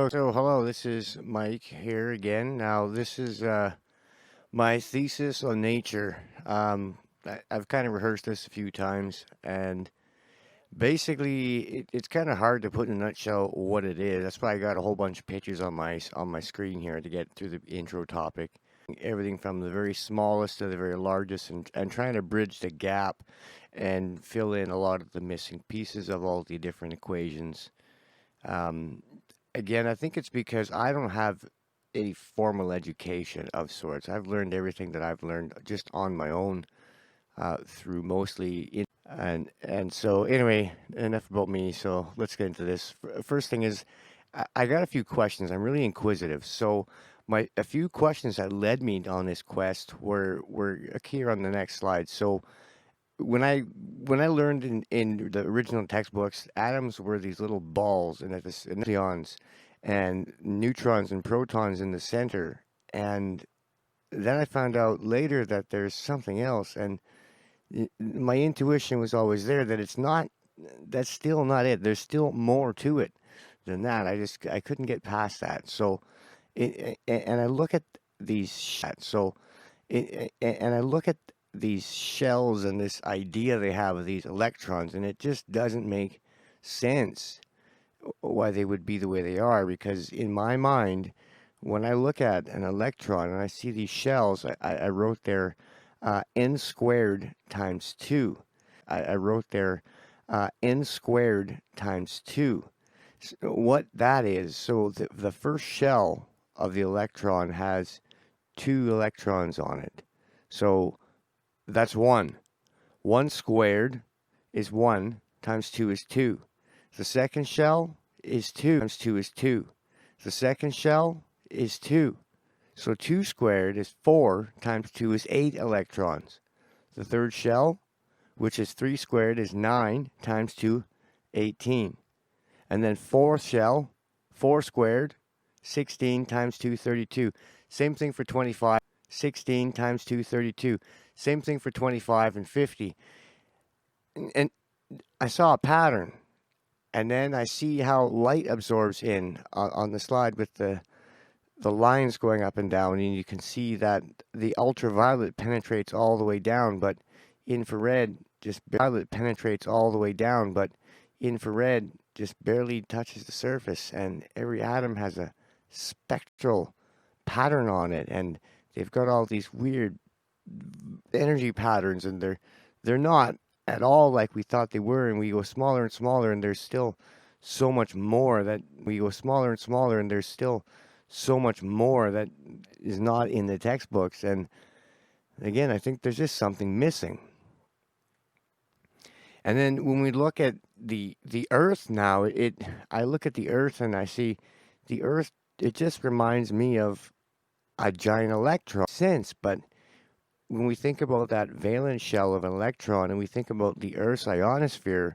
Oh, so hello, this is Mike here again. Now, this is my thesis on nature. I've kind of rehearsed this a few times, and basically, it's kind of hard to put in a nutshell what it is. That's why I got a whole bunch of pictures on my screen here to get through the intro topic. Everything from the very smallest to the very largest, and trying to bridge the gap and fill in a lot of the missing pieces of all the different equations. Um, Again, I think it's because I don't have a formal education of sorts. I've learned everything that I've learned just on my own through mostly and so anyway, enough about me. So let's get into this. First thing is, I got a few questions. I'm really inquisitive. So my a few questions that led me on this quest were here on the next slide. So when I learned in the original textbooks, atoms were these little balls, and ions, and neutrons and protons in the center. And then I found out later that there's something else, and my intuition was always there that it's not. That's still not it. There's still more to it than that. I couldn't get past that. So, and I look at these. And I look at these shells and this idea they have of these electrons, and it just doesn't make sense why they would be the way they are. Because in my mind, when I look at an electron and I see these shells, I wrote there n squared times 2. I wrote there n squared times 2. So what that is, so the first shell of the electron has 2 electrons on it. So that's 1. 1 squared is 1 times 2 is 2. The second shell is 2 times 2 is 2. The second shell is 2. So 2 squared is 4 times 2 is 8 electrons. The third shell, which is 3 squared, is 9 times 2, 18. And then fourth shell, 4 squared, 16 times 2, 32. Same thing for 25. 16 times 2, 32. Same thing for 25 and 50. And I saw a pattern. And then I see how light absorbs in on the slide with the lines going up and down. And you can see that the ultraviolet penetrates all the way down, but infrared just barely touches the surface. And every atom has a spectral pattern on it. And they've got all these weird energy patterns, and they're not at all like we thought they were, and we go smaller and smaller, and there's still so much more that is not in the textbooks. And again, I think there's just something missing. And then when we look at the Earth now, I look at the Earth and I see the Earth. It just reminds me of a giant electron sense, but when we think about that valence shell of an electron and we think about the Earth's ionosphere,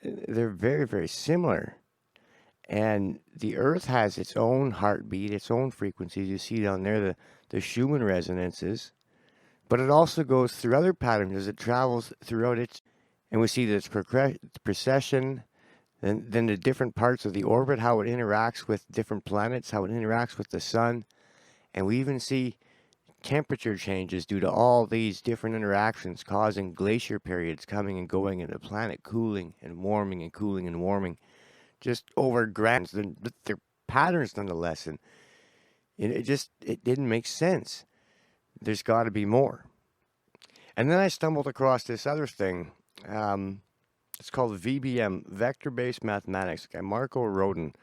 they're very, very similar. And the Earth has its own heartbeat, its own frequencies. You see down there the Schumann resonances, but it also goes through other patterns as it travels throughout its, and we see that its precession, then the different parts of the orbit, how it interacts with different planets, how it interacts with the sun. And we even see temperature changes due to all these different interactions causing glacier periods coming and going, and the planet cooling and warming and cooling and warming just over grand. They're patterns nonetheless, and it didn't make sense. There's got to be more. And then I stumbled across this other thing. It's called VBM, Vector-Based Mathematics. Guy Marco Rodin,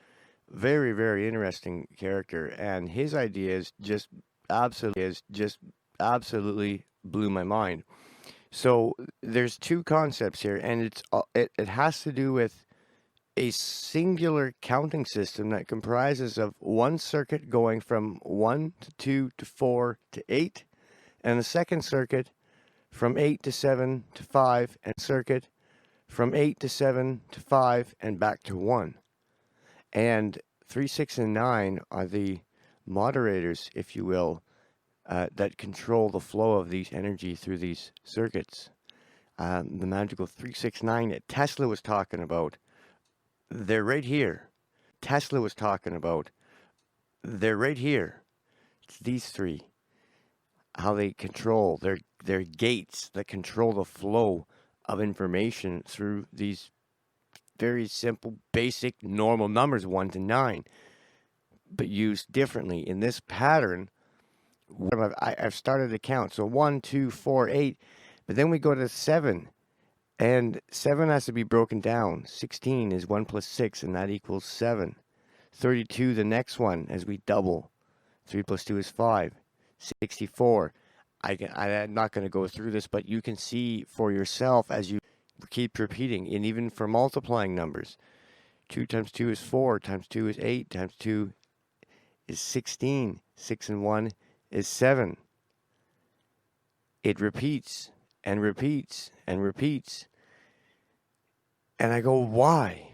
very, very interesting character, and his ideas just absolutely blew my mind. So there's two concepts here, and it has to do with a singular counting system that comprises of one circuit going from 1 to 2 to 4 to 8, and the second circuit from 8 to 7 to 5, and circuit from 8 to 7 to 5 and back to 1. And 3, 6, and 9 are the moderators, if you will, that control the flow of these energy through these circuits. The magical 369 that Tesla was talking about, they're right here. Tesla was talking about. They're right here. It's these three. How they control their gates that control the flow of information through these very simple, basic, normal numbers, 1 to 9, but used differently. In this pattern, I've started to count. So 1, 2, 4, 8, but then we go to 7, and 7 has to be broken down. 16 is 1 plus 6, and that equals 7. 32, the next one, as we double. 3 plus 2 is 5. 64. I'm not going to go through this, but you can see for yourself as you keep repeating, and even for multiplying numbers. 2 times 2 is 4, times 2 is 8, times 2 is 16. 6 and 1 is 7. It repeats and repeats and repeats. And I go, why?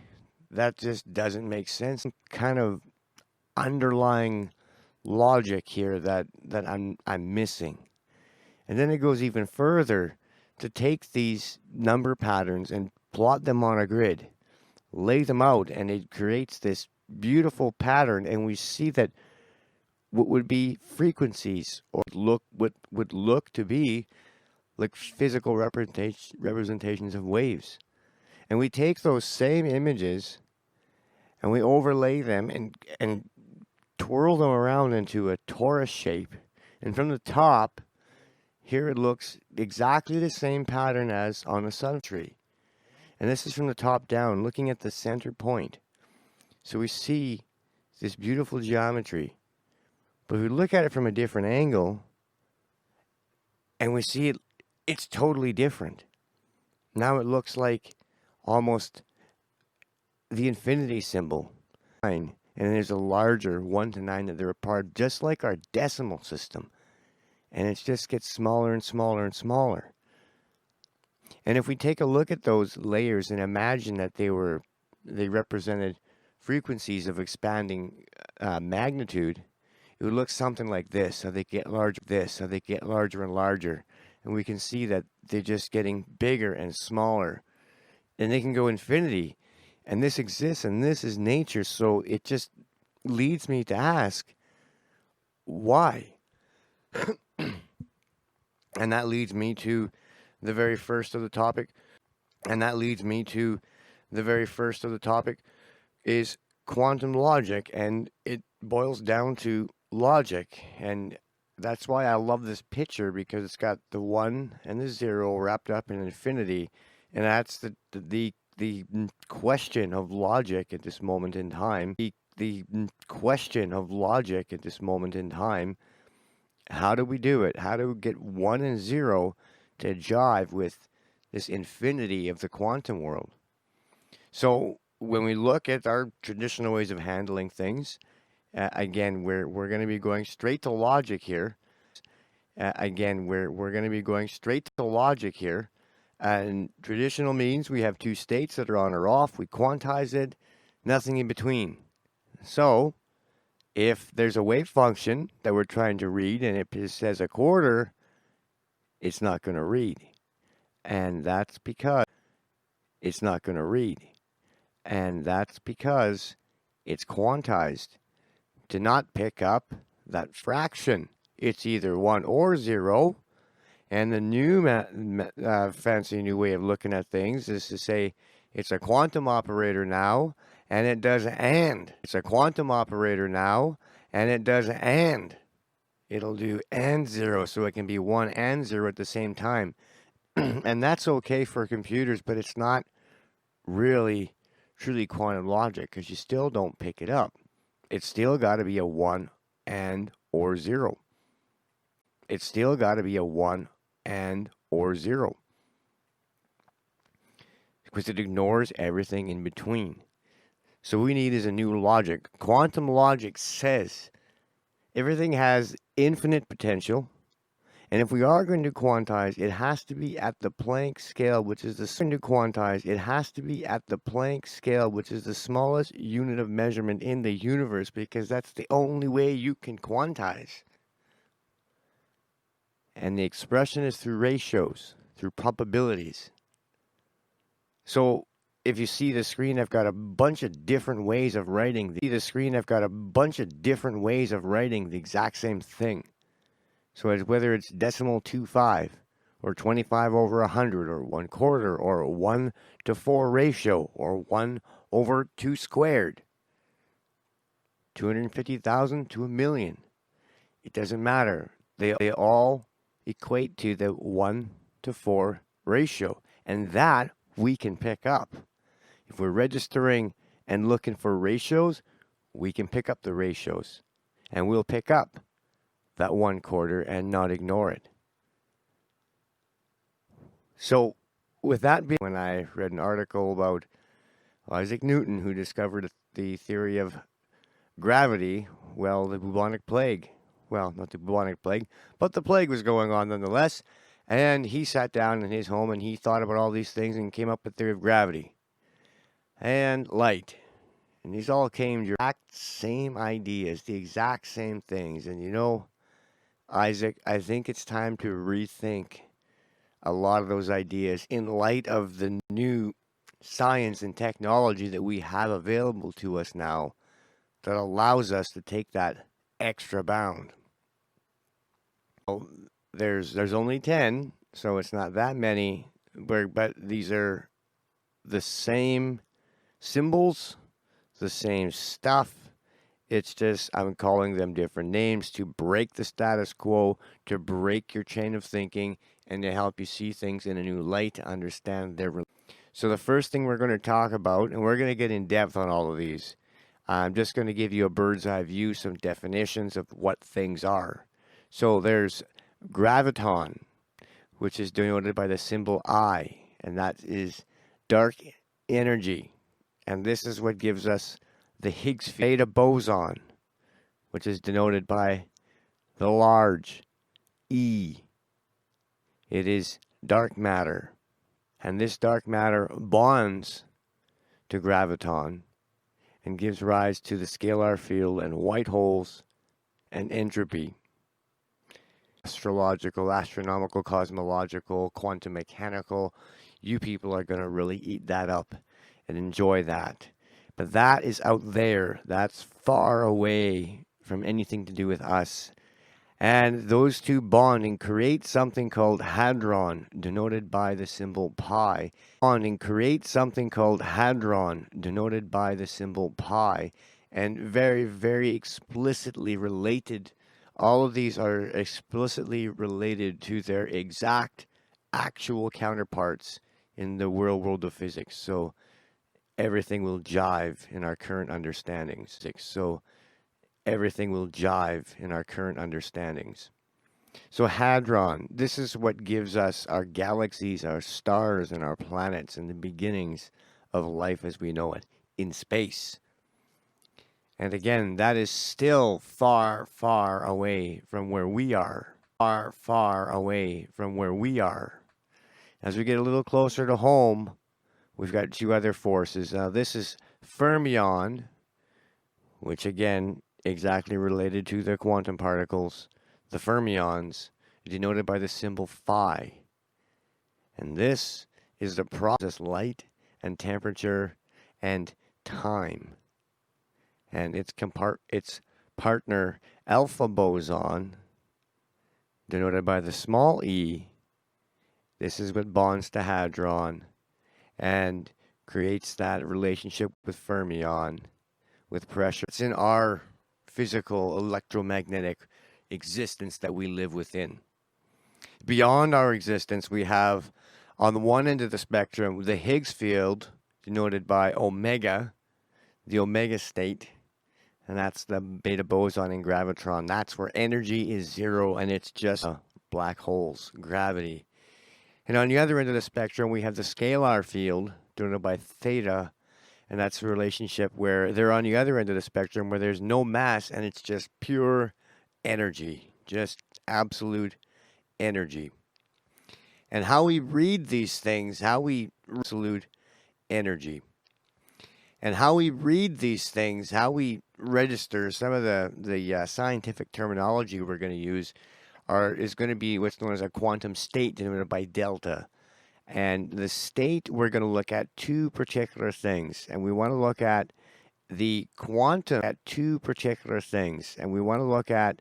That just doesn't make sense. Some kind of underlying logic here that I'm missing. And then it goes even further to take these number patterns and plot them on a grid, lay them out, and it creates this beautiful pattern. And we see that what would be frequencies, or would look to be like physical representations of waves. And we take those same images and we overlay them and twirl them around into a torus shape. And from the top, here it looks exactly the same pattern as on a sun tree. And this is from the top down, looking at the center point. So we see this beautiful geometry. But if we look at it from a different angle, and we see it's totally different. Now it looks like almost the infinity symbol. And there's a larger 1 to 9 that they're apart, just like our decimal system. And it just gets smaller and smaller and smaller. And if we take a look at those layers and imagine that they represented frequencies of expanding magnitude, it would look something like this. How they get larger and larger. And we can see that they're just getting bigger and smaller. And they can go infinity. And this exists, and this is nature. So it just leads me to ask, why? And that leads me to the very first of the topic. Is quantum logic. And it boils down to logic. And that's why I love this picture, because it's got the 1 and the 0 wrapped up in infinity. And that's the question of logic at this moment in time. The question of logic at this moment in time. How do we do it? How do we get 1 and 0 to jive with this infinity of the quantum world? So when we look at our traditional ways of handling things, again, we're going to be going straight to logic here. We're going to be going straight to logic here. And traditional means we have two states that are on or off. We quantize it, nothing in between. So if there's a wave function that we're trying to read and it says a quarter, it's not going to read. And that's because it's not going to read. And that's because it's quantized to not pick up that fraction. It's either 1 or 0. And the new fancy new way of looking at things is to say it's a quantum operator now, and it does AND. It's a quantum operator now, and it does AND. It'll do AND 0, so it can be 1 and 0 at the same time. And that's okay for computers, but it's not really truly quantum logic, because you still don't pick it up. It's still got to be a 1 and or 0. It's still got to be a 1 and or 0. Because it ignores everything in between. So what we need is a new logic. Quantum logic says everything has infinite potential. And if we are going to quantize, it has to be at the Planck scale, which is the smallest unit of measurement in the universe, because that's the only way you can quantize. And the expression is through ratios, through probabilities. So if you see the screen, I've got a bunch of different ways of writing the exact same thing. So whether it's decimal 2.5 or 25 over 100 or 1/4 or a 1:4 ratio or 1/2 squared, 250,000 to a million. It doesn't matter. They all equate to the 1:4 ratio. And that we can pick up. If we're registering and looking for ratios, we can pick up the ratios. And we'll pick up that 1/4 and not ignore it. So, with that being, when I read an article about Isaac Newton, who discovered the theory of gravity, well, the bubonic plague. Well, not the bubonic plague, but the plague was going on nonetheless. And he sat down in his home and he thought about all these things and came up with the theory of gravity and light. And these all came to the exact same ideas, the exact same things. And you know, Isaac, I think it's time to rethink a lot of those ideas in light of the new science and technology that we have available to us now that allows us to take that extra bound. Well, there's only 10, so it's not that many, but these are the same symbols, the same stuff. It's just I'm calling them different names to break the status quo, to break your chain of thinking, and to help you see things in a new light, to understand their. So the first thing we're going to talk about, and we're going to get in depth on all of these, I'm just going to give you a bird's eye view, some definitions of what things are. So there's Graviton, which is denoted by the symbol I, and that is dark energy. And this is what gives us the Higgs beta boson, which is denoted by the large E. It is dark matter. And this dark matter bonds to graviton and gives rise to the scalar field and white holes and entropy. Astrological, astronomical, cosmological, quantum mechanical. You people are going to really eat that up and enjoy that. But that is out there. That's far away from anything to do with us. And those two bonding create something called hadron, denoted by the symbol pi. Bonding creates something called hadron, denoted by the symbol pi. And very, very explicitly related. All of these are explicitly related to their exact, actual counterparts in the real world of physics. So everything will jive in our current understandings. So hadron, this is what gives us our galaxies, our stars, and our planets, and the beginnings of life as we know it in space. And again, that is still far, far away from where we are. Far, far away from where we are. As we get a little closer to home, we've got two other forces. Now, this is fermion, which again, exactly related to the quantum particles, the fermions, denoted by the symbol phi. And this is the process light and temperature and time. And its partner alpha boson, denoted by the small e. This is what bonds to hadron and creates that relationship with fermion, with pressure. It's in our physical electromagnetic existence that we live within. Beyond our existence, we have on the one end of the spectrum the Higgs field, denoted by omega, the omega state, and that's the beta boson in gravitron. That's where energy is zero and it's just black holes, gravity. And on the other end of the spectrum, we have the scalar field, denoted by theta, and that's a relationship where they're on the other end of the spectrum where there's no mass and it's just pure energy, just absolute energy. And how we read these things, absolute energy. And how we read these things, how we register some of the scientific terminology we're going to use is going to be what's known as a quantum state, denoted by delta. And the state, we're going to look at two particular things, and we want to look at the quantum at two particular things, and we want to look at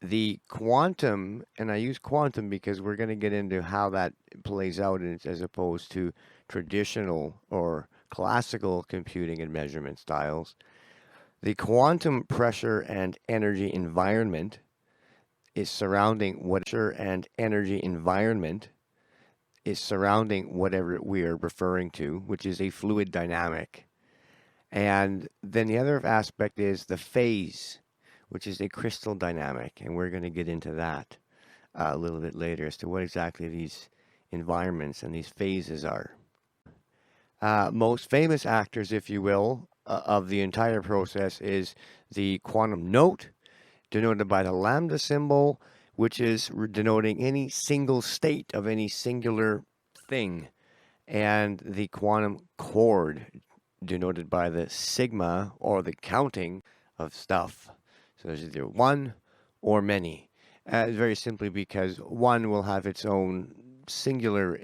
the quantum, and I use quantum because we're going to get into how that plays out as opposed to traditional or classical computing and measurement styles. The quantum pressure and energy environment is surrounding whatever we are referring to, which is a fluid dynamic. And then the other aspect is the phase, which is a crystal dynamic, and we're going to get into that a little bit later as to what exactly these environments and these phases are. Most famous actors, if you will, of the entire process is the quantum note, denoted by the lambda symbol, which is denoting any single state of any singular thing, and the quantum chord, denoted by the sigma, or the counting of stuff. So there's either one or many. Very simply because one will have its own singular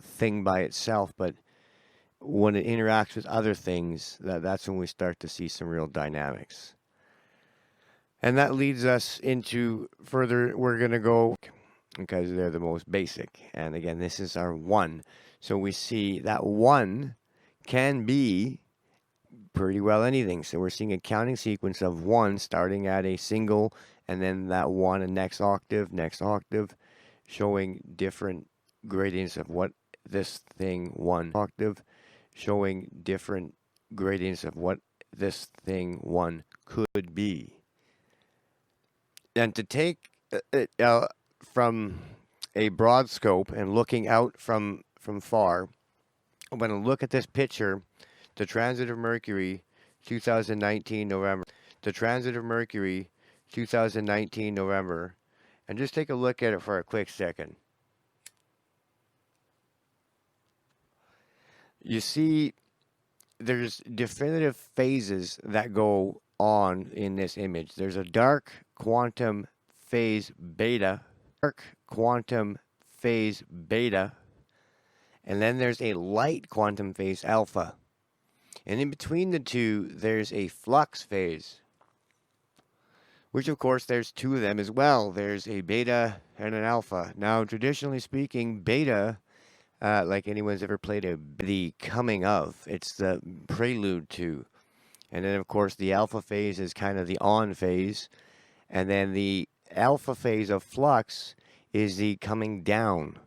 thing by itself, but when it interacts with other things, that's when we start to see some real dynamics. And that leads us into further, we're going to go, because they're the most basic. And again, this is our one. So we see that one can be pretty well anything. So we're seeing a counting sequence of one starting at a single, and then that one and next octave, showing different gradients of what this thing one octave, showing different gradients of what this thing one could be. And to take it from a broad scope and looking out from far, I'm going to look at this picture, the transit of Mercury, 2019 November. The transit of Mercury, 2019 November. And just take a look at it for a quick second. You see, there's definitive phases that go on in this image. There's a dark quantum phase beta, and then there's a light quantum phase alpha. And in between the two, there's a flux phase, which of course there's two of them as well. There's a beta and an alpha. Now, traditionally speaking, beta, like anyone's ever played the coming of, it's the prelude to. And then of course the alpha phase is kind of the on phase. And then the alpha phase of flux is the coming down.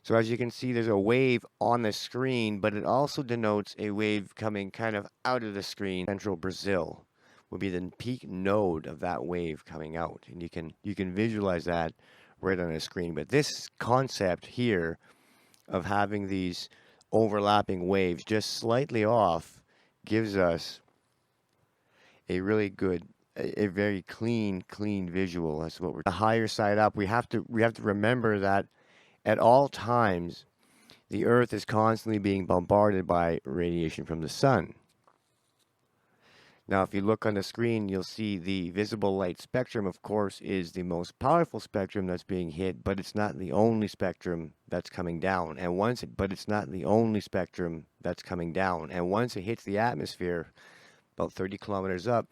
So as you can see, there's a wave on the screen, but it also denotes a wave coming kind of out of the screen. Central Brazil would be the peak node of that wave coming out. And you can visualize that right on the screen. But this concept here of having these overlapping waves just slightly off gives us a really good, a very clean visual. That's what we're the higher side up. We have to remember that at all times the Earth is constantly being bombarded by radiation from the sun. Now, if you look on the screen, you'll see the visible light spectrum, of course, is the most powerful spectrum that's being hit, but it's not the only spectrum that's coming down. And once it hits the atmosphere, about 30 kilometers up,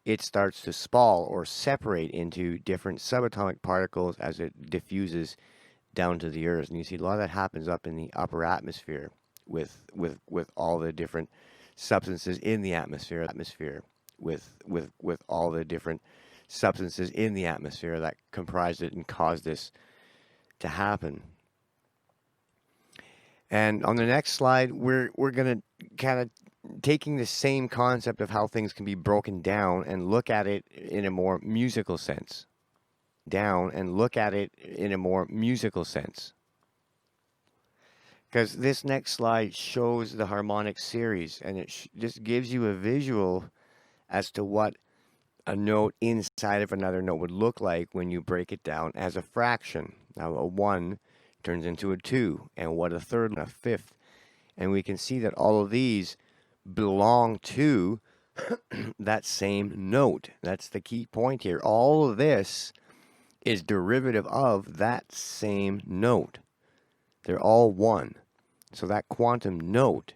it starts to spall or separate into different subatomic particles as it diffuses down to the Earth. And you see a lot of that happens up in the upper atmosphere with all the different substances in the atmosphere with all the different substances in the atmosphere that comprise it and cause this to happen. And on the next slide, we're going to kind of taking the same concept of how things can be broken down and look at it in a more musical sense. Because this next slide shows the harmonic series, and it just gives you a visual as to what a note inside of another note would look like when you break it down as a fraction. Now, a 1 turns into a 2, and what a third and a fifth. And we can see that all of these belong to that same note. That's the key point here. All of this is derivative of that same note. They're all one. So that quantum note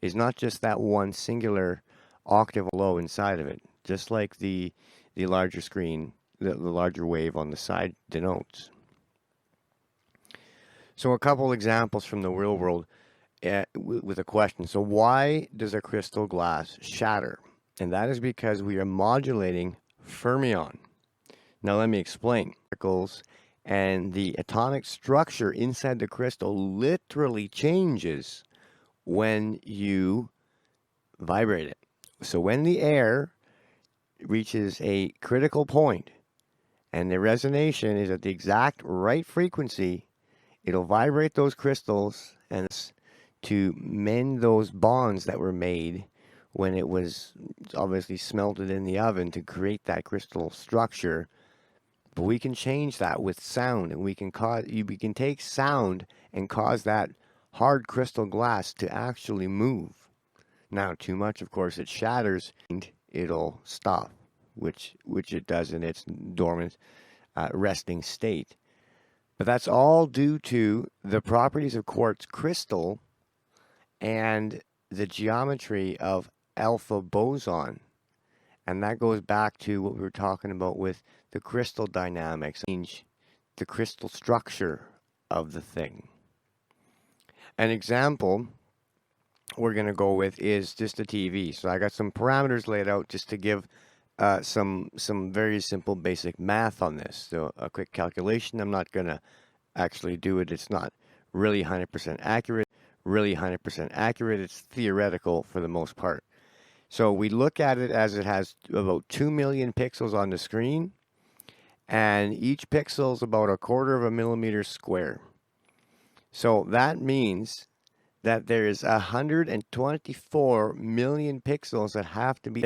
is not just that one singular octave low inside of it, just like the larger screen, the larger wave on the side denotes. So a couple examples from the real world with a question. So why does a crystal glass shatter? And that is because we are modulating fermion. Now let me explain. Particles and the atomic structure inside the crystal literally changes when you vibrate it. So when the air reaches a critical point and the resonation is at the exact right frequency, it'll vibrate those crystals and to mend those bonds that were made when it was obviously smelted in the oven to create that crystal structure. But we can change that with sound, and we can take sound and cause that hard crystal glass to actually move. Now, too much, of course, it shatters and it'll stop, which it does in its dormant, resting state. But that's all due to the properties of quartz crystal and the geometry of alpha boson. And that goes back to what we were talking about with the crystal dynamics, the crystal structure of the thing. An example we're going to go with is just a TV. So I got some parameters laid out just to give some very simple basic math on this. So a quick calculation. I'm not going to actually do it. It's not really 100% accurate. It's theoretical for the most part. So we look at it as it has about 2 million pixels on the screen, and each pixel is about 1/4 of a millimeter square. So that means that there is 124 million pixels that have to be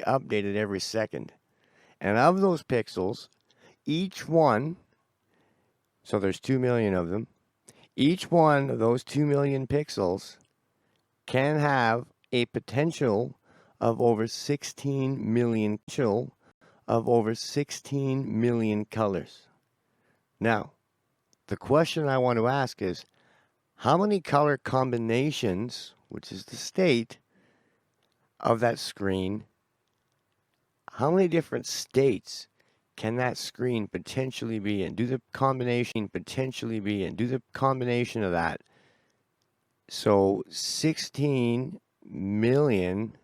updated every second. And of those pixels, each one, so there's 2 million of them, each one of those 2 million pixels can have a potential of over 16 million colors. Now, the question I want to ask is, how many color combinations, which is the state of that screen, how many different states can that screen potentially be in? Do the combination of that. So 16 million,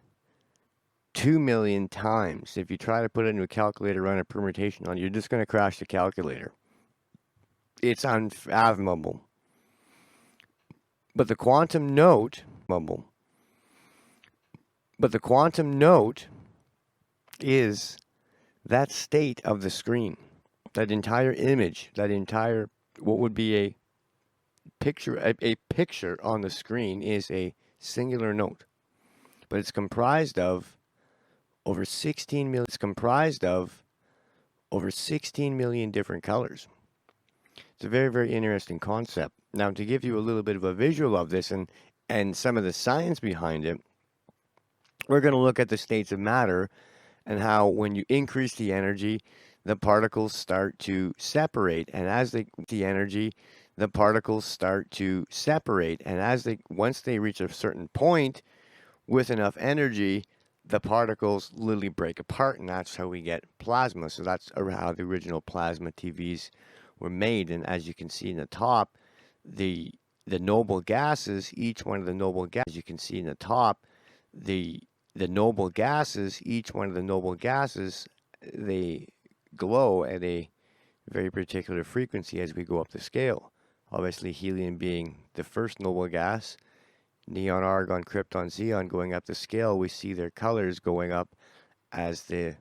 2 million times. If you try to put it into a calculator, run a permutation on it, you're just going to crash the calculator. It's unfathomable. But the quantum note is that state of the screen, that entire image, what would be a picture on the screen is a singular note. But it's comprised of over 16 million different colors. It's a very, very interesting concept. Now, to give you a little bit of a visual of this and some of the science behind it, we're going to look at the states of matter and how when you increase the energy, the particles start to separate. And as once they reach a certain point with enough energy, the particles literally break apart, and that's how we get plasma. So that's how the original plasma TVs were made. And as you can see in the top, the noble gases, each one of the noble gases, they glow at a very particular frequency as we go up the scale. Obviously, helium being the first noble gas, neon, argon, krypton, xenon going up the scale, we see their colors going up as the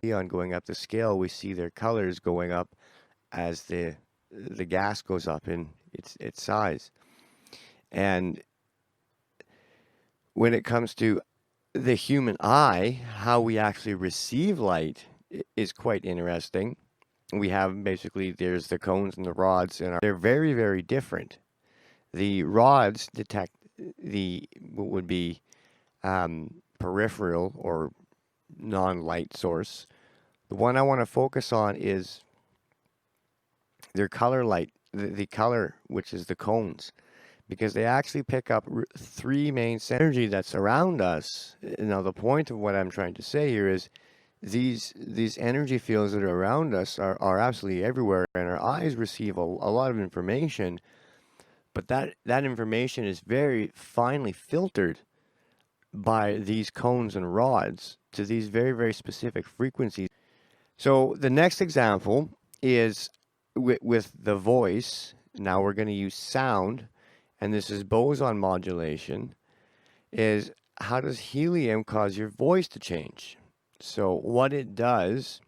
gas goes up in its size. And when it comes to the human eye, how we actually receive light is quite interesting. We have there's the cones and the rods, and they're very, very different. The rods detect what would be peripheral or non-light source. The one I want to focus on is They're color light, the color, which is the cones, because they actually pick up three main energy that's around us. Now, the point of what I'm trying to say here is these energy fields that are around us are absolutely everywhere, and our eyes receive a lot of information, but that information is very finely filtered by these cones and rods to these very, very specific frequencies. So the next example is with the voice. Now we're going to use sound, and this is boson modulation. Is how does helium cause your voice to change? So what it does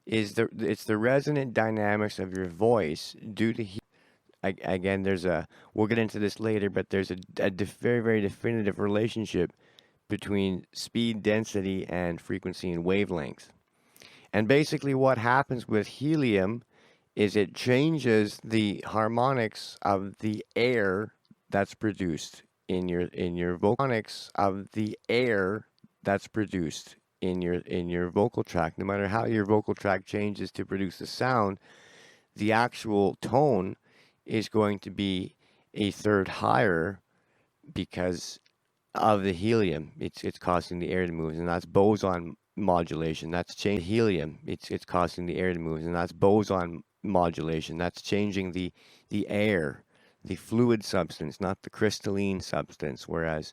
is it's the resonant dynamics of your voice due to again, we'll get into this later, but there's a very, very definitive relationship between speed, density, and frequency and wavelength. And basically what happens with helium is it changes the harmonics of the air that's produced in your voconics of the air that's produced in your vocal tract. No matter how your vocal tract changes to produce the sound, the actual tone is going to be a third higher because of the helium. It's causing the air to move, and that's boson modulation. That's changing helium. It's causing the air to move, and that's boson modulation. That's changing the air, the fluid substance, not the crystalline substance. Whereas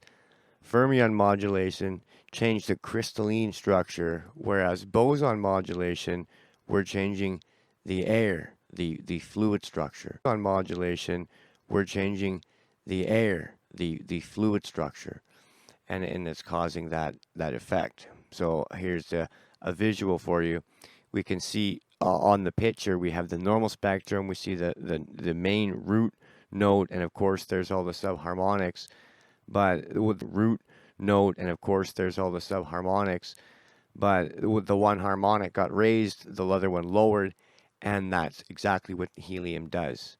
fermion modulation changed the crystalline structure, whereas boson modulation, we're changing the air, the fluid structure. On modulation, we're changing the air, the fluid structure, and it's causing that effect. So here's a visual for you. We can see on the picture we have the normal spectrum. We see the main root note, and of course there's all the subharmonics. But with the root note, and of course there's all the subharmonics. But with the one harmonic got raised, the other one lowered, and that's exactly what helium does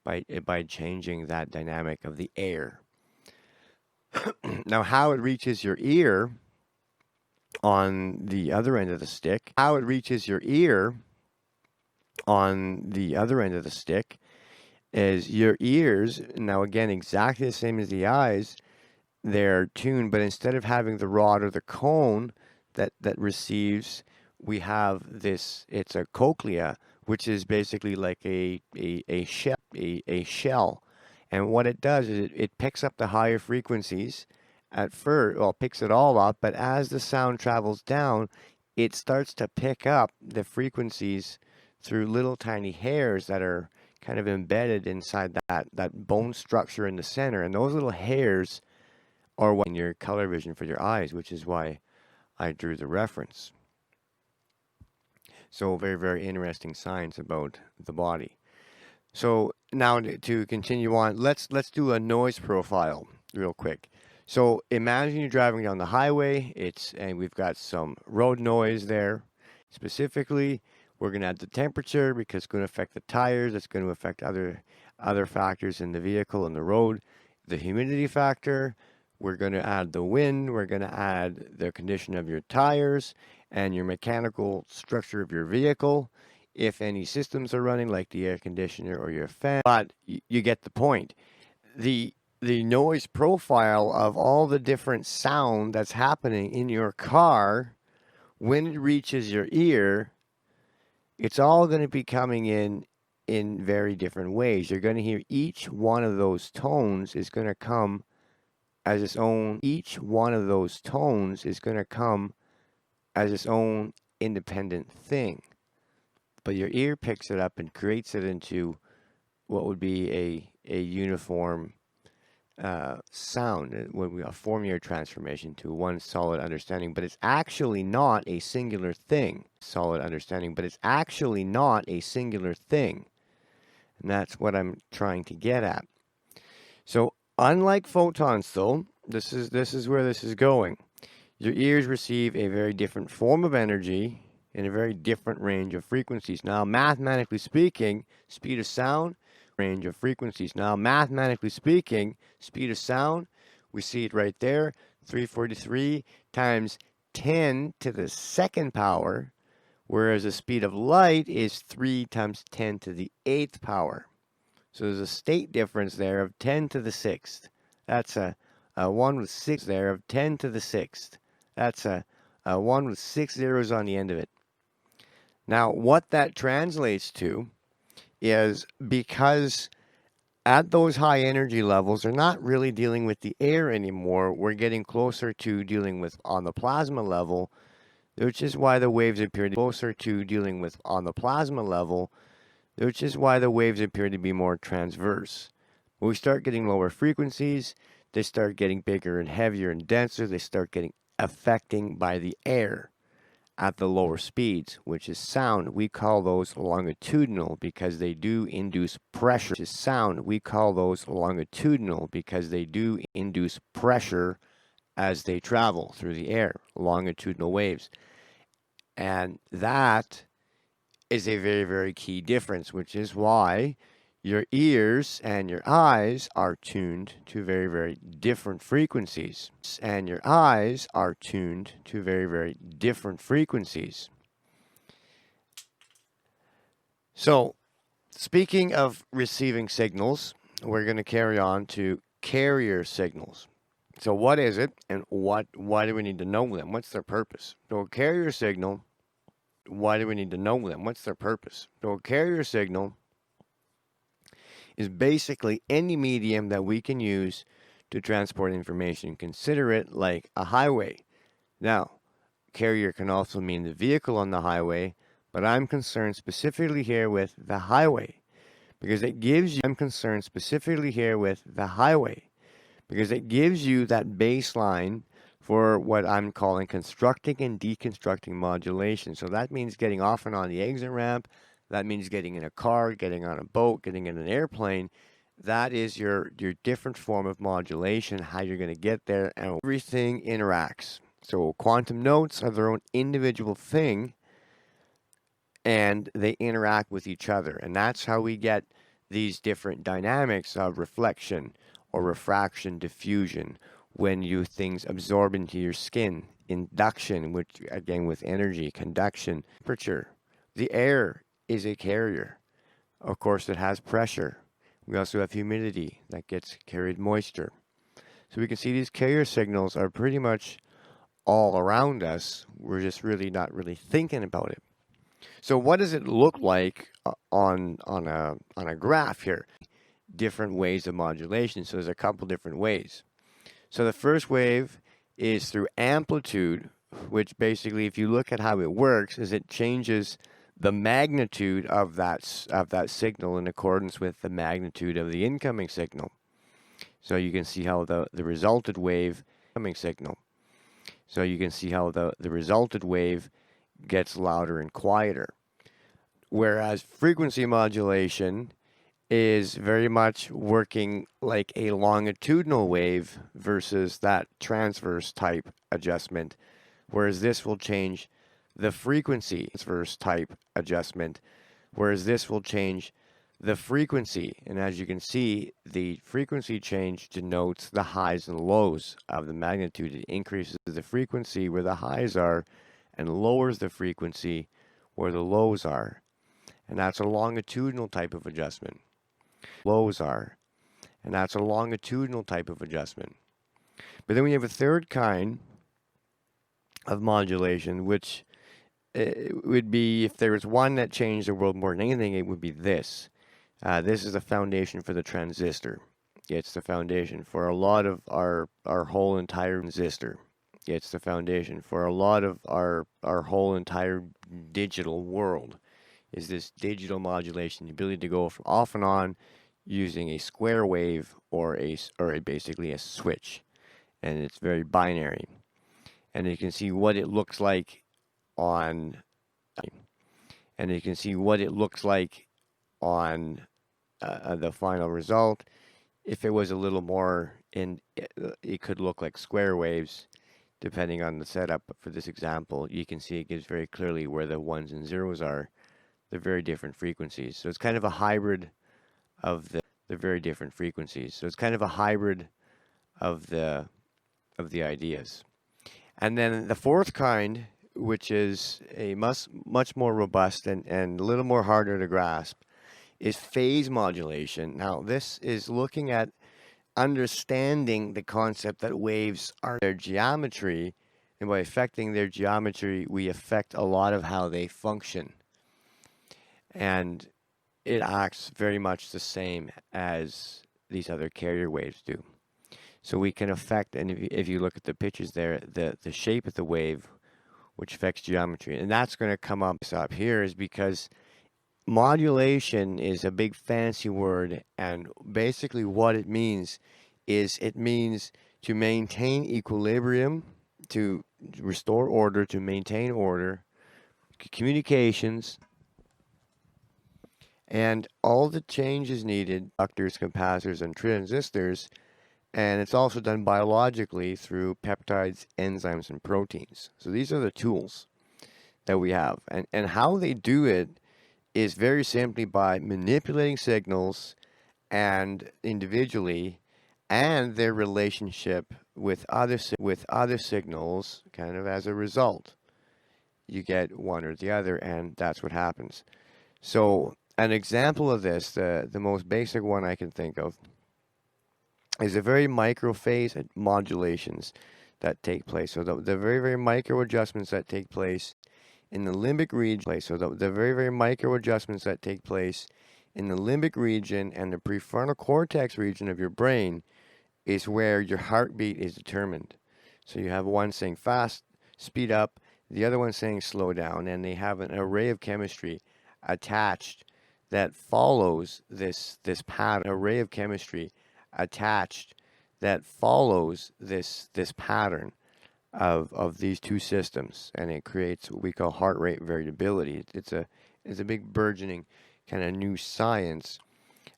by changing that dynamic of the air. Now, how it reaches your ear on the other end of the stick, is your ears, now again, exactly the same as the eyes, they're tuned, but instead of having the rod or the cone that receives, we have this, it's a cochlea, which is basically like a shell. And what it does is it picks up the higher frequencies at first, well, picks it all up, but as the sound travels down, it starts to pick up the frequencies through little tiny hairs that are kind of embedded inside that bone structure in the center. And those little hairs are what in your color vision for your eyes, which is why I drew the reference. So very, very interesting science about the body. So now to continue on, let's do a noise profile real quick. So imagine you're driving down the highway, and we've got some road noise there. Specifically, we're going to add the temperature because it's going to affect the tires, it's going to affect other factors in the vehicle and the road. The humidity factor, we're going to add the wind, we're going to add the condition of your tires and your mechanical structure of your vehicle, if any systems are running like the air conditioner or your fan. But you get the point. The noise profile of all the different sound that's happening in your car, when it reaches your ear, it's all going to be coming in very different ways. You're going to hear each one of those tones is going to come as its own. Each one of those tones is going to come as its own independent thing. But your ear picks it up and creates it into what would be a uniform sound, a Fourier transformation to one solid understanding. But it's actually not a singular thing. Solid understanding, but it's actually not a singular thing. And that's what I'm trying to get at. So unlike photons, though, this is where this is going. Your ears receive a very different form of energy in a very different range of frequencies. Now, mathematically speaking, speed of sound, range of frequencies. Now, mathematically speaking, speed of sound, we see it right there, 343 times 10 to the second power, whereas the speed of light is 3 times 10 to the 8th power. So there's a state difference there of 10 to the 6th. That's a 1 with 6 there of 10 to the 6th. That's a 1 with 6 zeros on the end of it. Now, what that translates to is, because at those high energy levels, they're not really dealing with the air anymore. We're getting closer to dealing with on the plasma level, which is why the waves appear to be closer to dealing with on the plasma level, which is why the waves appear to be more transverse. When we start getting lower frequencies, they start getting bigger and heavier and denser. They start getting affecting by the air at the lower speeds, which is sound. We call those longitudinal because they do induce pressure. Which is sound. We call those longitudinal because they do induce pressure as they travel through the air, longitudinal waves. And that is a very, very key difference, which is why your ears and your eyes are tuned to very, very different frequencies. And your eyes are tuned to very, very different frequencies. So, speaking of receiving signals, we're going to carry on to carrier signals. So what is it, and why do we need to know them? What's their purpose? So a carrier signal, why do we need to know them? What's their purpose? So a carrier signal is basically any medium that we can use to transport information. Consider it like a highway. Now, carrier can also mean the vehicle on the highway, but I'm concerned specifically here with the highway because it gives you, that baseline for what I'm calling constructing and deconstructing modulation. So that means getting off and on the exit ramp. That means getting in a car, getting on a boat, getting in an airplane. That is your different form of modulation, how you're going to get there, and everything interacts. So quantum notes are their own individual thing, and they interact with each other. And that's how we get these different dynamics of reflection or refraction, diffusion, when things absorb into your skin, induction, which again with energy, conduction, temperature. The air is a carrier. Of course, it has pressure. We also have humidity that gets carried moisture. So we can see these carrier signals are pretty much all around us. We're just really not really thinking about it. So what does it look like on a graph here? Different ways of modulation. So there's a couple different ways. So the first wave is through amplitude, which basically, if you look at how it works, is it changes the magnitude of that signal in accordance with the magnitude of the incoming signal. So you can see how the resulted wave gets louder and quieter. Whereas frequency modulation is very much working like a longitudinal wave versus that transverse type adjustment, whereas this will change the frequency. And as you can see, the frequency change denotes the highs and lows of the magnitude. It increases the frequency where the highs are and lowers the frequency where the lows are. And that's a longitudinal type of adjustment. But then we have a third kind of modulation, which would be, if there was one that changed the world more than anything, it would be this. This is the foundation for the transistor. It's the foundation for a lot of our whole entire digital world. Is this digital modulation, the ability to go from off and on using a square wave or basically a switch, and it's very binary. And you can see what it looks like on the final result. If it was a little more it could look like square waves depending on the setup. But for this example, you can see it gives very clearly where the ones and zeros are. They're very different frequencies. So it's kind of a hybrid of the ideas. And then the fourth kind which is a much more robust and a little more harder to grasp, is phase modulation. Now, this is looking at understanding the concept that waves are their geometry, and by affecting their geometry, we affect a lot of how they function. And it acts very much the same as these other carrier waves do. So we can affect, and if you look at the pictures there, the shape of the wave, which affects geometry, and that's going to come up here, is because modulation is a big fancy word, and basically what it means is it means to maintain equilibrium, to restore order, to maintain order, communications, and all the changes needed, conductors, capacitors, and transistors. And it's also done biologically through peptides, enzymes, and proteins. So these are the tools that we have. And how they do it is very simply by manipulating signals and individually, and their relationship with other signals kind of as a result. You get one or the other, and that's what happens. So an example of this, the most basic one I can think of, is the very micro phase modulations that take place. So the very, very micro adjustments that take place in the limbic region. So the very, very micro adjustments that take place in the limbic region and the prefrontal cortex region of your brain is where your heartbeat is determined. So you have one saying fast, speed up, the other one saying slow down, and they have an array of chemistry attached that follows this pattern. Array of chemistry attached that follows this pattern of these two systems, and it creates what we call heart rate variability. It's a big burgeoning kind of new science,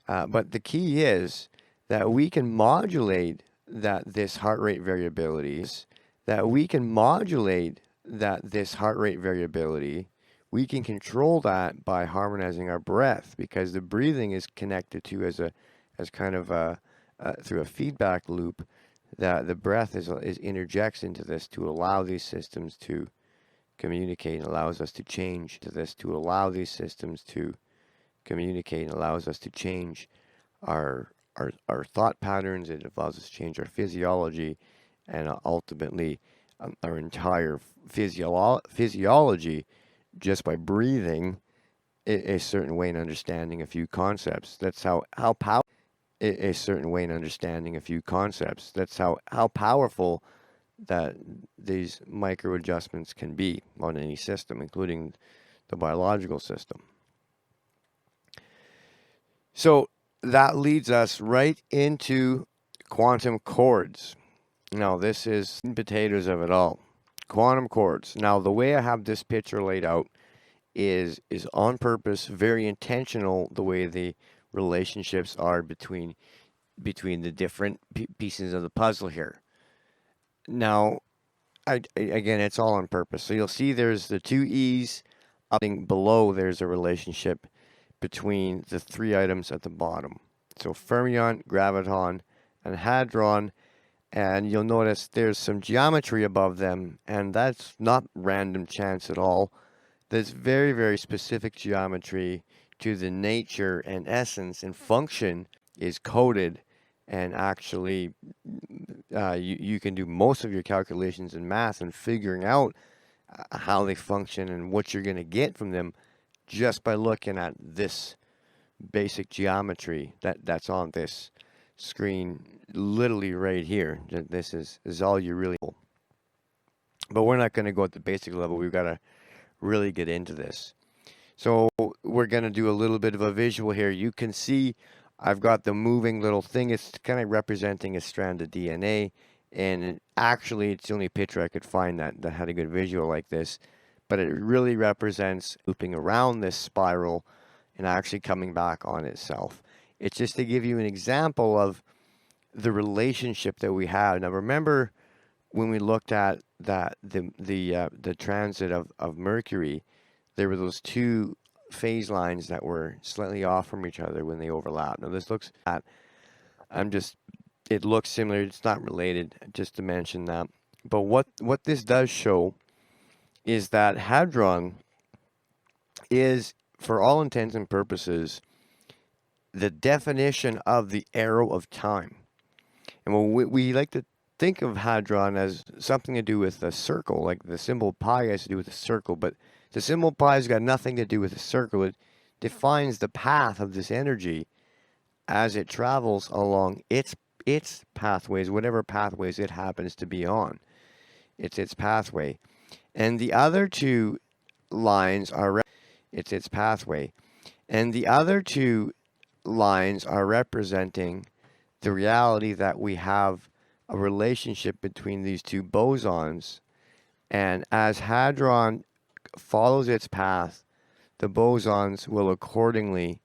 but the key is that we can modulate this heart rate variability. We can control that by harmonizing our breath, because the breathing is connected to as kind of a through a feedback loop, that the breath is interjects into this to allow these systems to communicate, and allows us to change our thought patterns. It allows us to change our physiology, and ultimately our entire physiology, just by breathing a certain way and understanding a few concepts. That's how powerful a certain way in understanding a few concepts. That's how powerful that these micro adjustments can be on any system, including the biological system. So that leads us right into quantum chords. Now, this is the potatoes of it all. Quantum chords. Now, the way I have this picture laid out is on purpose, very intentional, the way the relationships are between the different pieces of the puzzle here. Now, again, it's all on purpose. So you'll see there's the two E's up below. There's a relationship between the three items at the bottom. So fermion, graviton, and hadron. And you'll notice there's some geometry above them, and that's not random chance at all. There's very, very specific geometry to the nature and essence and function is coded, and actually you can do most of your calculations in math and figuring out how they function and what you're going to get from them just by looking at this basic geometry that's on this screen, literally right here. This is all you really. But we're not going to go at the basic level. We've got to really get into this. So we're going to do a little bit of a visual here. You can see I've got the moving little thing. It's kind of representing a strand of DNA. And actually, it's the only picture I could find that had a good visual like this. But it really represents looping around this spiral and actually coming back on itself. It's just to give you an example of the relationship that we have. Now, remember when we looked at the transit of Mercury, there were those two phase lines that were slightly off from each other when they overlap. Now this looks at, it looks similar. It's not related, just to mention that. But what this does show is that hadron is, for all intents and purposes, the definition of the arrow of time. And when we like to think of hadron as something to do with a circle, like the symbol pi has to do with a circle, but the symbol pi has got nothing to do with a circle. It defines the path of this energy as it travels along its pathways, whatever pathways it happens to be on. It's its pathway. And the other two lines are its pathway. And the other two lines are representing the reality that we have a relationship between these two bosons. And as hadron follows its path, the bosons will accordingly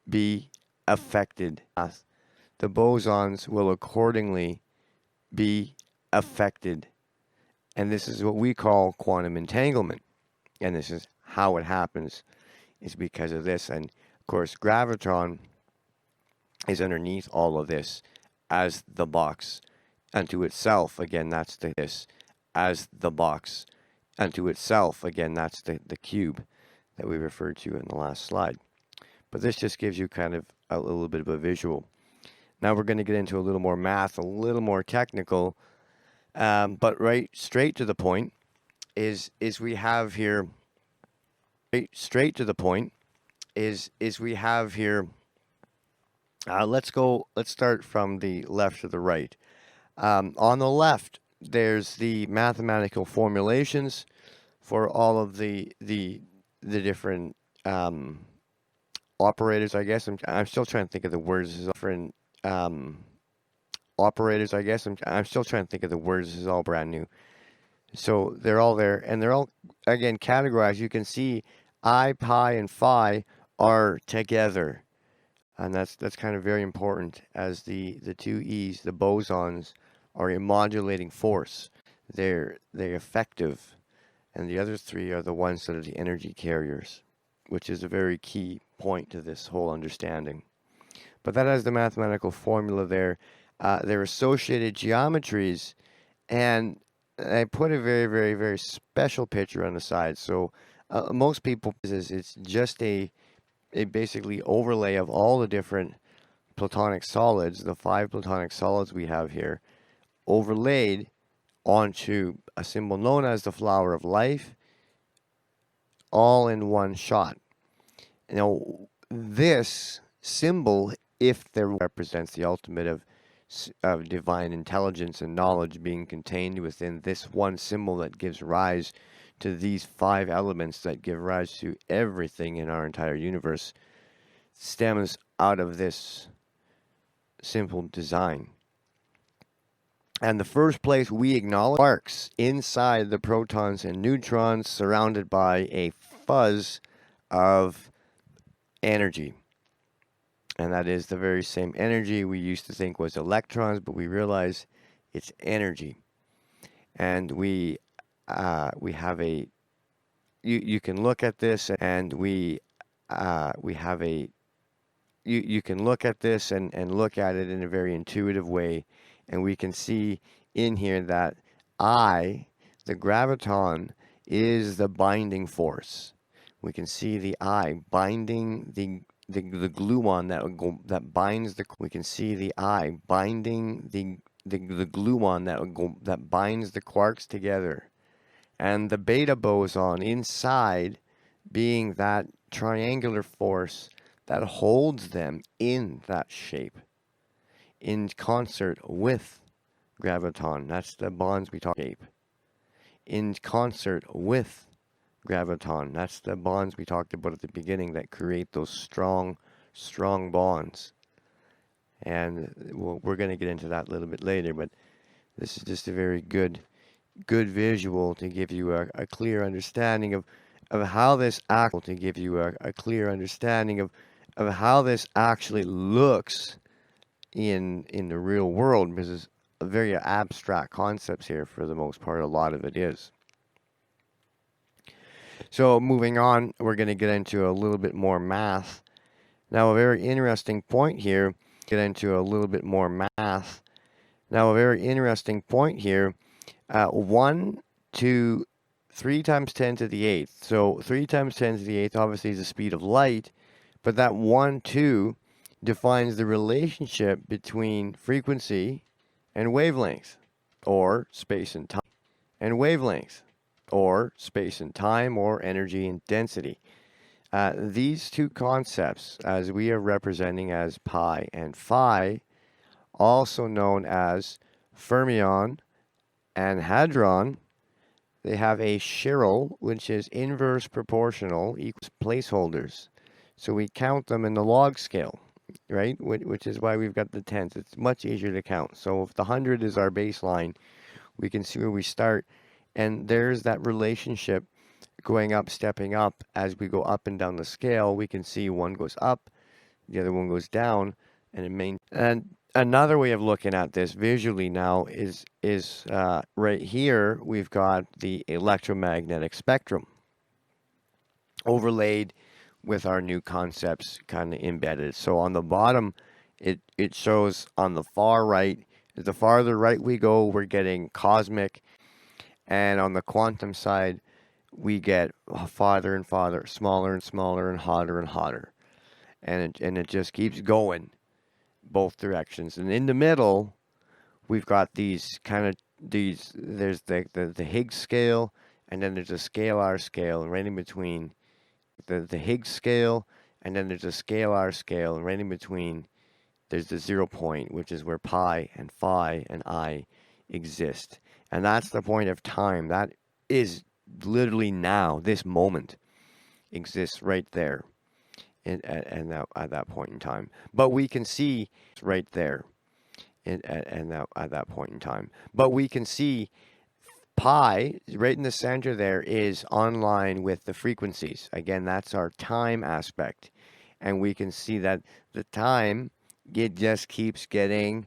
be affected. The bosons will accordingly be affected. And this is what we call quantum entanglement. And this is how it happens, is because of this. And of course, Graviton is underneath all of this as the box unto itself. Again, that's this as the box unto itself. Again, that's the cube that we referred to in the last slide. But this just gives you kind of a little bit of a visual. Now we're going to get into a little more math, a little more technical, but right straight to the point is we have here. Straight to the point is we have here. Let's start from the left to the right. On the left, there's the mathematical formulations for all of the different operators. I guess I'm still trying to think of the words. Different operators. I guess I'm still trying to think of the words. This is all brand new. So they're all there, and they're all again categorized. You can see I, pi, and phi are together. And that's kind of very important, as the two E's, the bosons, are a modulating force. They're effective, and the other three are the ones that are the energy carriers, which is a very key point to this whole understanding. But that has the mathematical formula there. Their associated geometries, and I put a very, very, very special picture on the side. So most people, it's just a basically overlay of all the different platonic solids, the 5 platonic solids we have here, overlaid onto a symbol known as the flower of life, all in one shot. Now, this symbol, if there represents the ultimate of divine intelligence and knowledge being contained within this one symbol that gives rise to these 5 elements that give rise to everything in our entire universe, stems out of this simple design. And the first place we acknowledge quarks inside the protons and neutrons, surrounded by a fuzz of energy. And that is the very same energy we used to think was electrons, but we realize it's energy. And we have a, you can look at this, and we have a, you can look at this and look at it in a very intuitive way, and we can see in here that the graviton, is the binding force. We can see the I binding the gluon that binds the. We can see the I binding the gluon that binds the quarks together, and the beta boson inside being that triangular force that holds them in that shape, in concert with graviton. That's the bonds we talk about. In concert with graviton. That's the bonds we talked about at the beginning that create those strong bonds. And we're going to get into that a little bit later, but this is just a very good visual to give you a clear understanding of how this of how this actually looks in the real world, because it's a very abstract concepts here for the most part. A lot of it is. So moving on, we're going to get into a little bit more math. Now, a very interesting point here. Get into a little bit more math. Now, a very interesting point here. 1 to 3 times 10 to the 8th. So 3 times 10 to the 8th obviously is the speed of light, but that 1, 2 defines the relationship between frequency and wavelength, or space and time, or energy and density. These two concepts, as we are representing as pi and phi, also known as fermion and hadron, they have a chiral, which is inverse proportional, equals placeholders. So we count them in the log scale, right? Which is why we've got the tens. It's much easier to count. So if the 100 is our baseline, we can see where we start. And there's that relationship going up, stepping up. As we go up and down the scale, we can see one goes up, the other one goes down, and it maintains. And another way of looking at this visually now is right here, we've got the electromagnetic spectrum overlaid with our new concepts kind of embedded. So on the bottom, it shows on the far right, the farther right we go, we're getting cosmic. And on the quantum side, we get farther and farther, smaller and smaller, and hotter. And it just keeps going both directions. And in the middle, we've got these there's the Higgs scale, and then there's a scalar scale, and right in between the Higgs scale, and then there's a scalar scale, and right in between there's the 0 point, which is where pi and phi and I exist. And that's the point of time. That is literally now, this moment exists right there at that point in time. But we can see right there at that point in time. But we can see pi right in the center there is online with the frequencies. Again, that's our time aspect. And we can see that the time, it just keeps getting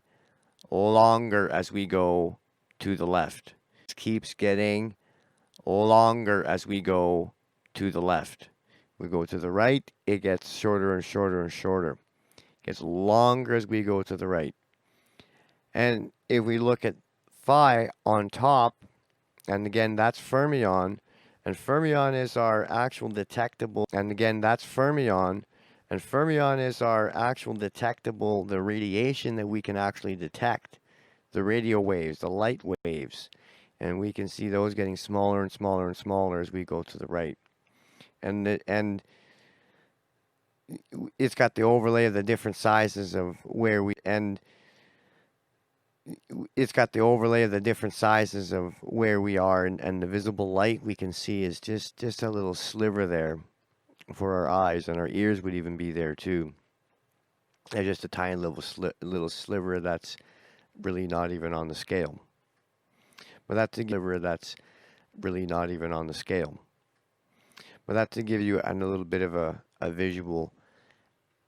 longer as we go to the left. It keeps getting longer as we go to the left. We go to the right, it gets shorter and shorter and shorter. It gets longer as we go to the right. And if we look at phi on top, and again, that's fermion, and fermion is our actual detectable, and again, that's fermion, and fermion is our actual detectable, the radiation that we can actually detect, the radio waves, the light waves, and we can see those getting smaller and smaller and smaller as we go to the right. And it's got the overlay of the different sizes of where we, and it's got the overlay of the different sizes of where we are, and the visible light we can see is just a little sliver there for our eyes, and our ears would even be there too. There's just a tiny little sliver that's really not even on the scale. But that's a sliver that's really not even on the scale. But that's to give you a little bit of a visual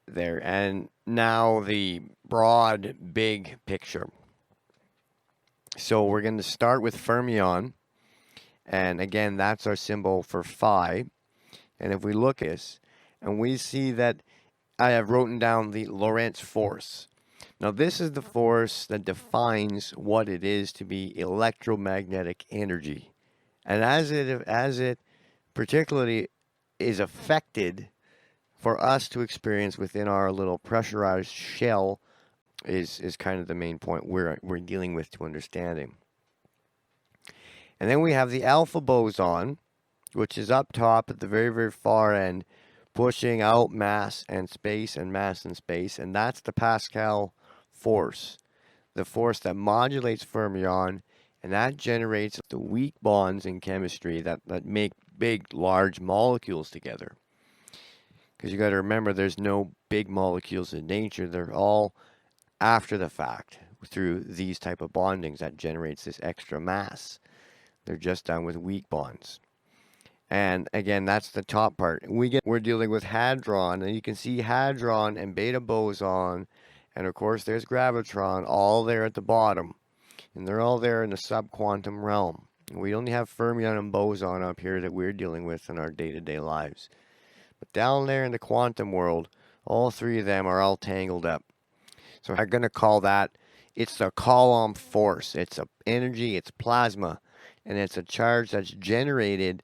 there. And now the broad, big picture. So we're going to start with fermion. And again, that's our symbol for phi. And if we look at this, and we see that I have written down the Lorentz force. Now, this is the force that defines what it is to be electromagnetic energy. And as it particularly is affected for us to experience within our little pressurized shell is kind of the main point we're dealing with to understanding. And then we have the alpha boson, which is up top at the very, very far end, pushing out mass and space and mass and space. And that's the Pascal force, the force that modulates fermion, and that generates the weak bonds in chemistry that make big, large molecules together. Because you got to remember, there's no big molecules in nature. They're all after the fact through these type of bondings that generates this extra mass. They're just done with weak bonds. And again, that's the top part. We're dealing with hadron, and you can see hadron and beta boson, and of course there's gravitron, all there at the bottom. And they're all there in the subquantum realm. We only have fermion and boson up here that we're dealing with in our day-to-day lives. But down there in the quantum world, all three of them are all tangled up. So I'm going to call that, it's a Coulomb force. It's a energy, it's plasma. and it's a charge that's generated,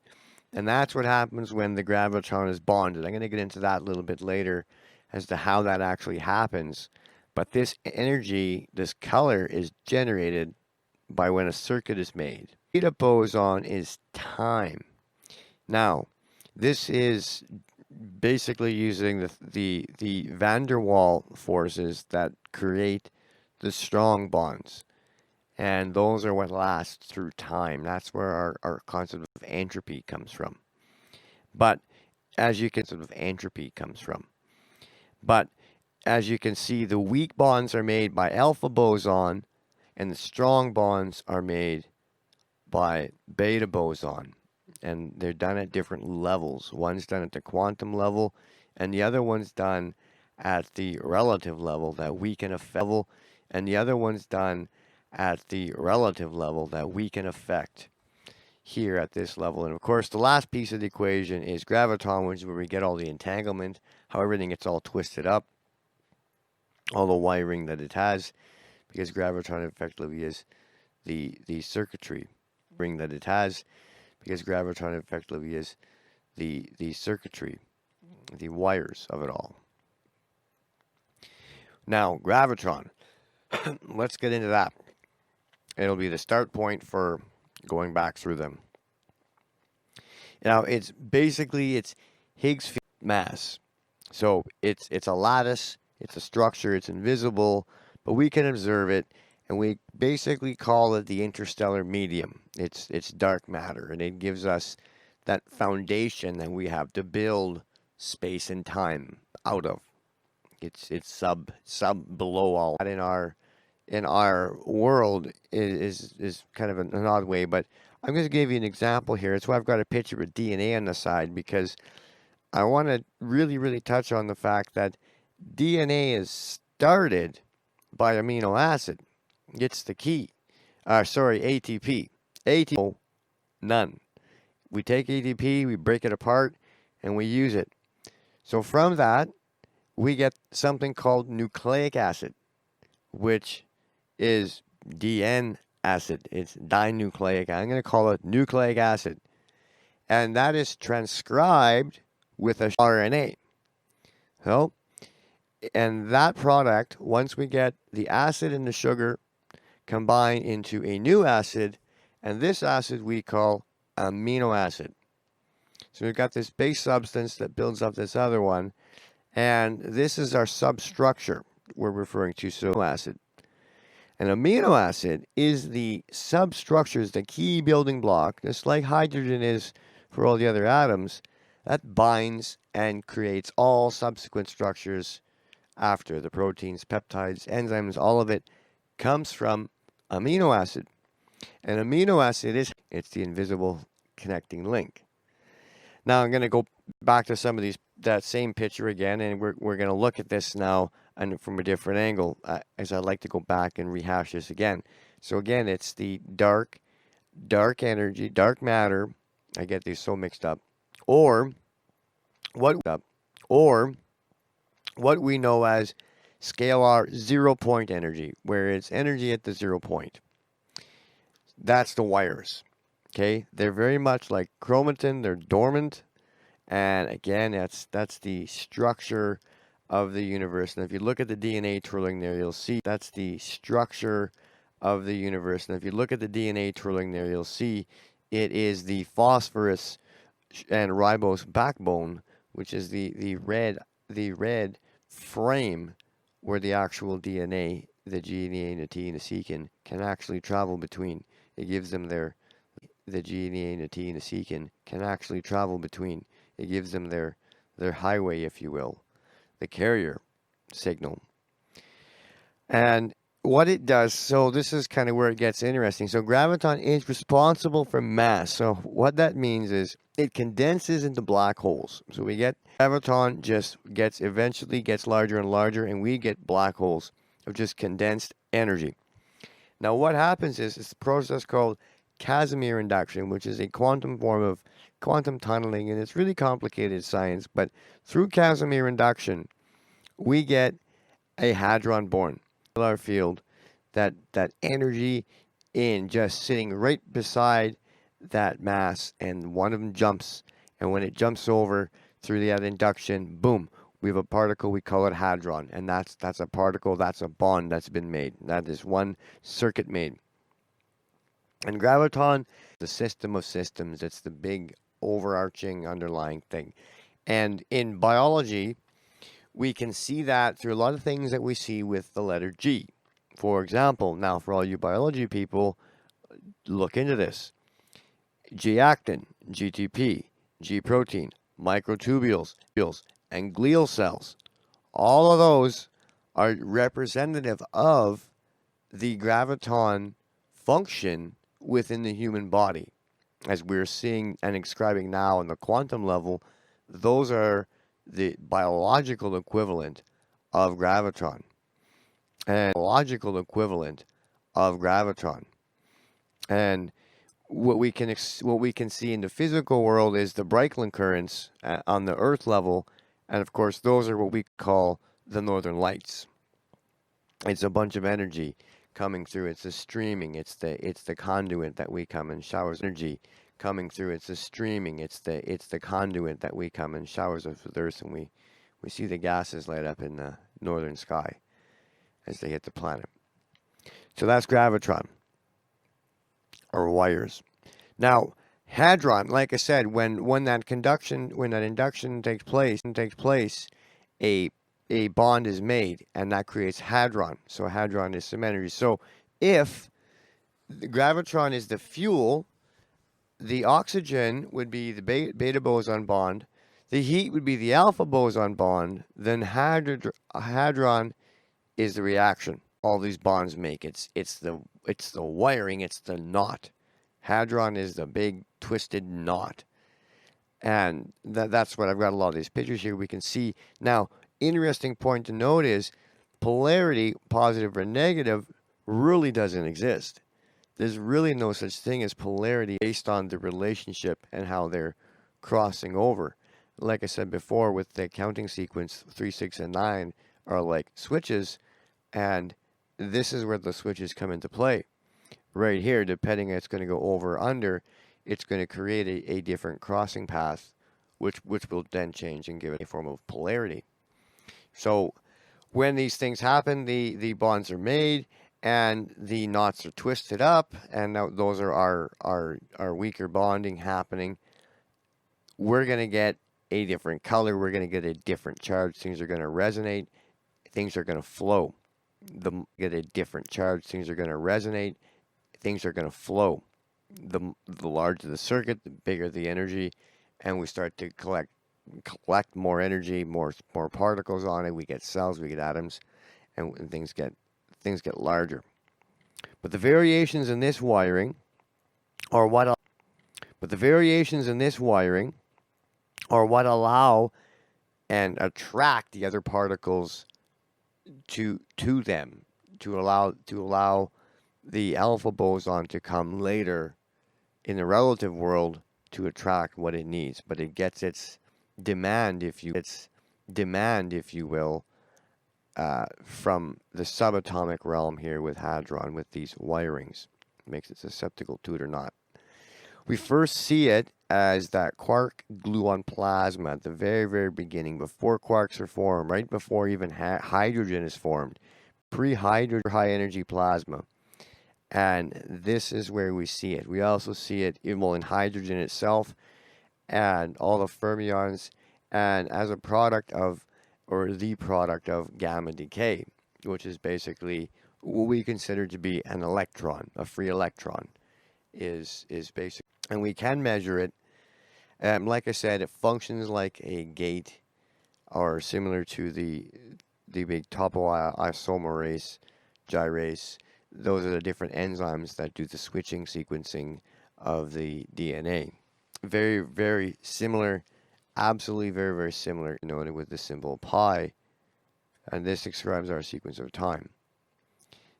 and that's what happens when the graviton is bonded. I'm going to get into that a little bit later as to how that actually happens. But this energy, this color, is generated by when a circuit is made. Beta boson is time. Now, this is basically using the van der Waals forces that create the strong bonds. And those are what last through time. That's where our concept of entropy comes from. But as you can But as you can see, the weak bonds are made by alpha boson, and the strong bonds are made by beta boson. And they're done at different levels. One's done at the quantum level, and the other one's done at the relative level that we can affect. And the other one's done at the relative level that we can affect here at this level. And of course, the last piece of the equation is graviton, which is where we get all the entanglement, how everything gets all twisted up, all the wiring that it has, because graviton effectively is the circuitry ring that it has, because graviton effectively is the circuitry, the wires of it all. Now, graviton, let's get into that. It'll be the start point for going back through them. Now, it's basically Higgs field mass. So it's a lattice, it's a structure, it's invisible, but we can observe it, and we basically call it the interstellar medium. It's dark matter, and it gives us that foundation that we have to build space and time out of. It's sub below all that in our world is kind of an odd way, but I'm going to give you an example here. It's why I've got a picture of DNA on the side, because I want to really touch on the fact that DNA is started by amino acid. It's the key. ATP. ATP, none. We take ATP, we break it apart, and we use it. So from that, we get something called nucleic acid, which is DN acid. It's dinucleic. I'm going to call it nucleic acid. And that is transcribed with a RNA. So, and that product, once we get the acid and the sugar combined into a new acid, and this acid we call amino acid. So we've got this base substance that builds up this other one, and this is our substructure we're referring to, so acid. An amino acid is the substructure, is the key building block, just like hydrogen is for all the other atoms, that binds and creates all subsequent structures after. The proteins, peptides, enzymes, all of it comes from amino acid. An amino acid it's the invisible connecting link. Now I'm going to go back to some of that same picture again, and we're going to look at this now and from a different angle, as I like to go back and rehash this again. So again, it's the dark energy, dark matter. I get these so mixed up. Or what we know as scalar 0 point energy, where it's energy at the 0 point. That's the wires. Okay, they're very much like chromatin. They're dormant, and again, that's the structure of the universe. And if you look at the DNA twirling there, you'll see that's the structure of the universe. And if you look at the DNA twirling there, you'll see it is the phosphorus and ribose backbone, which is the red frame where the actual DNA, the G and the A and the T and the C can actually travel between. It gives them the G and the A and the T and the C can actually travel between. It gives them their highway, if you will, the carrier signal. And what it does, so this is kind of where it gets interesting. So graviton is responsible for mass. So what that means is it condenses into black holes. So we get graviton just eventually gets larger and larger, and we get black holes of just condensed energy. Now what happens is it's a process called Casimir induction, which is a quantum form of quantum tunneling, and it's really complicated science, but through Casimir induction, we get a hadron born. Our field, that energy in just sitting right beside that mass, and one of them jumps, and when it jumps over through that induction, boom, we have a particle, we call it hadron, and that's a particle, that's a bond that's been made. That is one circuit made. And graviton, the system of systems, it's the big overarching underlying thing. And in biology, we can see that through a lot of things that we see with the letter G. For example, now for all you biology people, look into this. G-actin, GTP, G-protein, microtubules, and glial cells. All of those are representative of the graviton function within the human body. As we're seeing and describing now on the quantum level, those are the biological equivalent of graviton. And biological equivalent of graviton. And what we can see in the physical world is the Brightland currents on the Earth level, and of course those are what we call the northern lights. It's a bunch of energy coming through. It's the streaming. It's the conduit that we come and showers energy coming through. It's the streaming. It's the conduit that we come and showers of the Earth, and we see the gases light up in the northern sky as they hit the planet. So that's gravitron, or wires. Now, hadron, like I said, when that induction takes place, a bond is made, and that creates hadron. So hadron is some energy. So if the gravitron is the fuel, the oxygen would be the beta boson bond, the heat would be the alpha boson bond, then hadron is the reaction all these bonds make. It's the wiring, it's the knot. Hadron is the big twisted knot. And that's what I've got a lot of these pictures here. We can see now, interesting point to note is polarity, positive or negative, really doesn't exist. There's really no such thing as polarity based on the relationship and how they're crossing over. Like I said before, with the counting sequence, 3, 6, and 9 are like switches, and this is where the switches come into play. Right here, depending if it's going to go over or under, it's going to create a different crossing path, which will then change and give it a form of polarity. So when these things happen, the bonds are made and the knots are twisted up, and now those are our weaker bonding happening. We're going to get a different color. We're going to get a different charge. Things are going to resonate. Things are going to flow. Get a different charge. Things are going to resonate. Things are going to flow. The larger the circuit, the bigger the energy, and we start to collect more energy, more particles on it. We get cells, we get atoms, and things get larger. But the variations in this wiring are what allow and attract the other particles to them, to allow the alpha boson to come later in the relative world to attract what it needs. But it gets its demand, if you will, from the subatomic realm here with hadron, with these wirings. It makes it susceptible to it or not. We first see it as that quark gluon plasma at the very, very beginning, before quarks are formed, right before even hydrogen is formed, pre-hydrogen high energy plasma. And this is where we see it. We also see it in hydrogen itself and all the fermions, and as a product of, or the product of, gamma decay, which is basically what we consider to be an electron, a free electron, is basic. And we can measure it. Like I said, it functions like a gate, or similar to the big topoisomerase gyrase. Those are the different enzymes that do the switching sequencing of the DNA. Very, very similar, absolutely very, very similar, noted with the symbol pi, and this describes our sequence of time.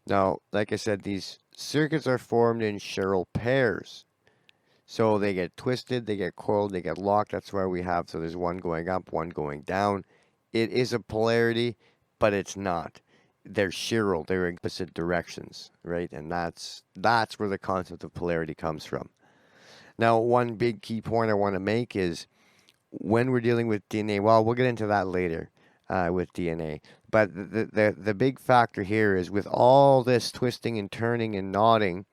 Now, like I said, these circuits are formed in chiral pairs. So they get twisted, they get coiled, they get locked. That's why we have, so there's one going up, one going down. It is a polarity, but it's not. they're chiral, they're in opposite directions, right? And that's where the concept of polarity comes from. Now, one big key point I want to make is when we're dealing with DNA, well, we'll get into that later with DNA. But the big factor here is with all this twisting and turning and knotting,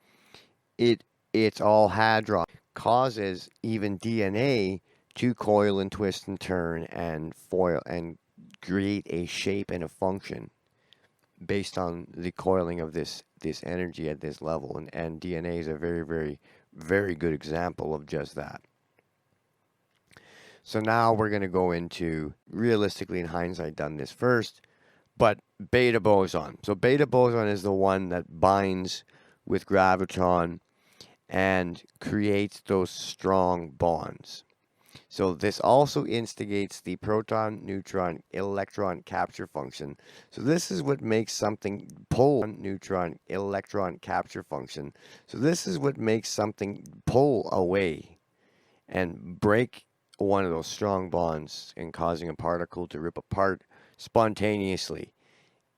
it's all hadron. Causes even DNA to coil and twist and turn and foil and create a shape and a function based on the coiling of this energy at this level. And DNA is a very, very, very good example of just that. So now we're going to go into, realistically in hindsight, done this first, but beta boson. So beta boson is the one that binds with graviton and creates those strong bonds. So this also instigates the proton, neutron, electron capture function. So this is what makes something pull, neutron, electron capture function. So this is what makes something pull away and break one of those strong bonds and causing a particle to rip apart spontaneously.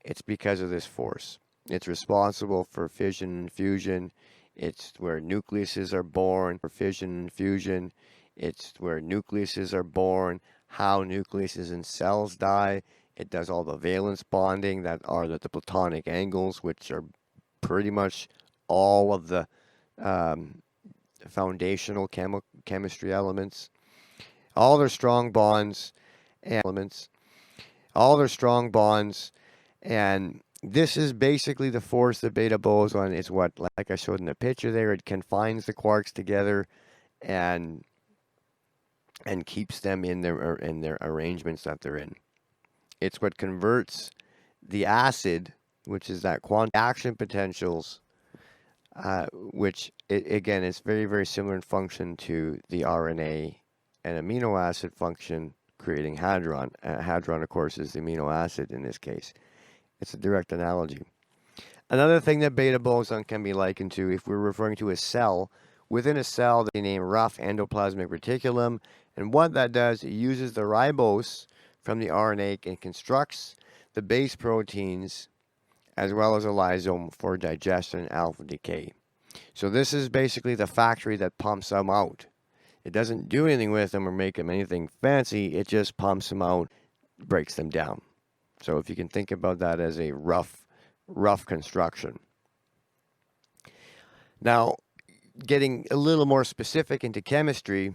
It's because of this force. It's responsible for fission and fusion. It's where nucleuses are born for fission and fusion. It's where nucleuses are born, how nucleuses and cells die. It does all the valence bonding that are the platonic angles, which are pretty much all of the foundational chemistry elements. All their strong bonds and elements. All their strong bonds. And this is basically the force that beta boson is what, like I showed in the picture there, it confines the quarks together and keeps them in their arrangements that they're in. It's what converts the acid, which is that quantum action potentials, which again is very, very similar in function to the RNA and amino acid function, creating hadron. Hadron, of course, is the amino acid in this case. It's a direct analogy. Another thing that beta boson can be likened to, if we're referring to a cell, within a cell they name rough endoplasmic reticulum, and what that does, it uses the ribose from the RNA and constructs the base proteins as well as a lysosome for digestion and alpha decay. So this is basically the factory that pumps them out. It doesn't do anything with them or make them anything fancy, it just pumps them out, breaks them down. So if you can think about that as a rough construction. Now, getting a little more specific into chemistry,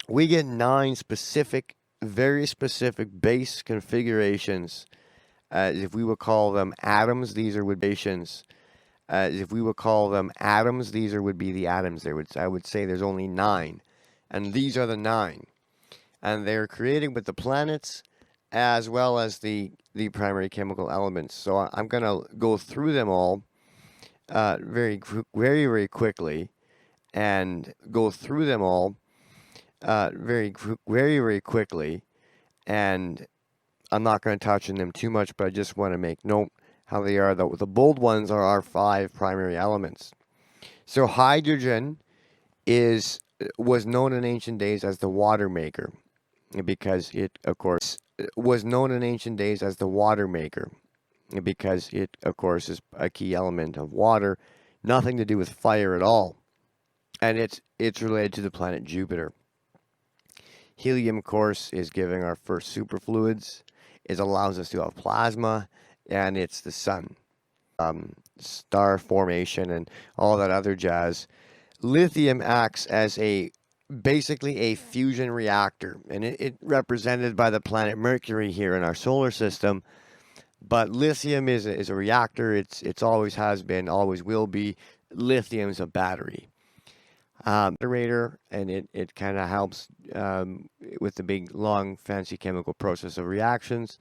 we get 9 specific, very specific base configurations. If we would call them atoms, these are would-bations. If we would call them atoms, these would be the atoms. I would say there's only 9. And these are the 9. And they're created with the planets as well as the primary chemical elements. So I'm going to go through them all very, very quickly, and go through them all very, very quickly. And I'm not going to touch on them too much, but I just want to make note how they are. The bold ones are our 5 primary elements. So hydrogen was known in ancient days as the water maker, because it, of course, was known in ancient days as the water maker, because it, of course, is a key element of water, nothing to do with fire at all, and it's related to the planet Jupiter. Helium, of course, is giving our first superfluids. It allows us to have plasma, and it's the sun, star formation, and all that other jazz. Lithium acts as basically a fusion reactor, and it represented by the planet Mercury here in our solar system. But lithium is a reactor. It's always has been, always will be. Lithium is a battery. Generator, and it kind of helps with the big, long, fancy chemical process of reactions.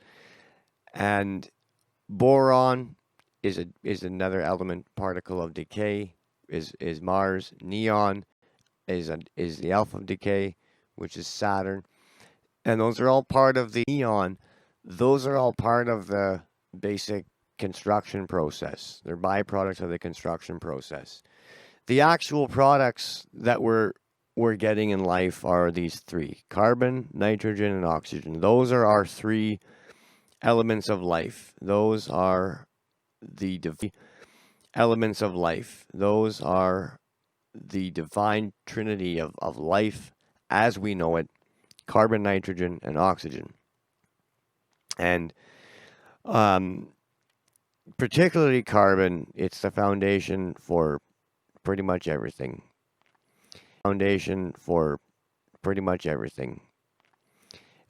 And boron is another element particle of decay. Is Mars. Neon is the alpha of decay, which is Saturn, and those are all part of the neon. Those are all part of the basic construction process. They're byproducts of the construction process. The actual products that we're getting in life are these 3: carbon, nitrogen, and oxygen. Those are our 3 elements of life. Those are the elements of life. Those are the divine trinity of life as we know it: carbon, nitrogen, and oxygen. And particularly carbon, it's the foundation for pretty much everything. Foundation for pretty much everything.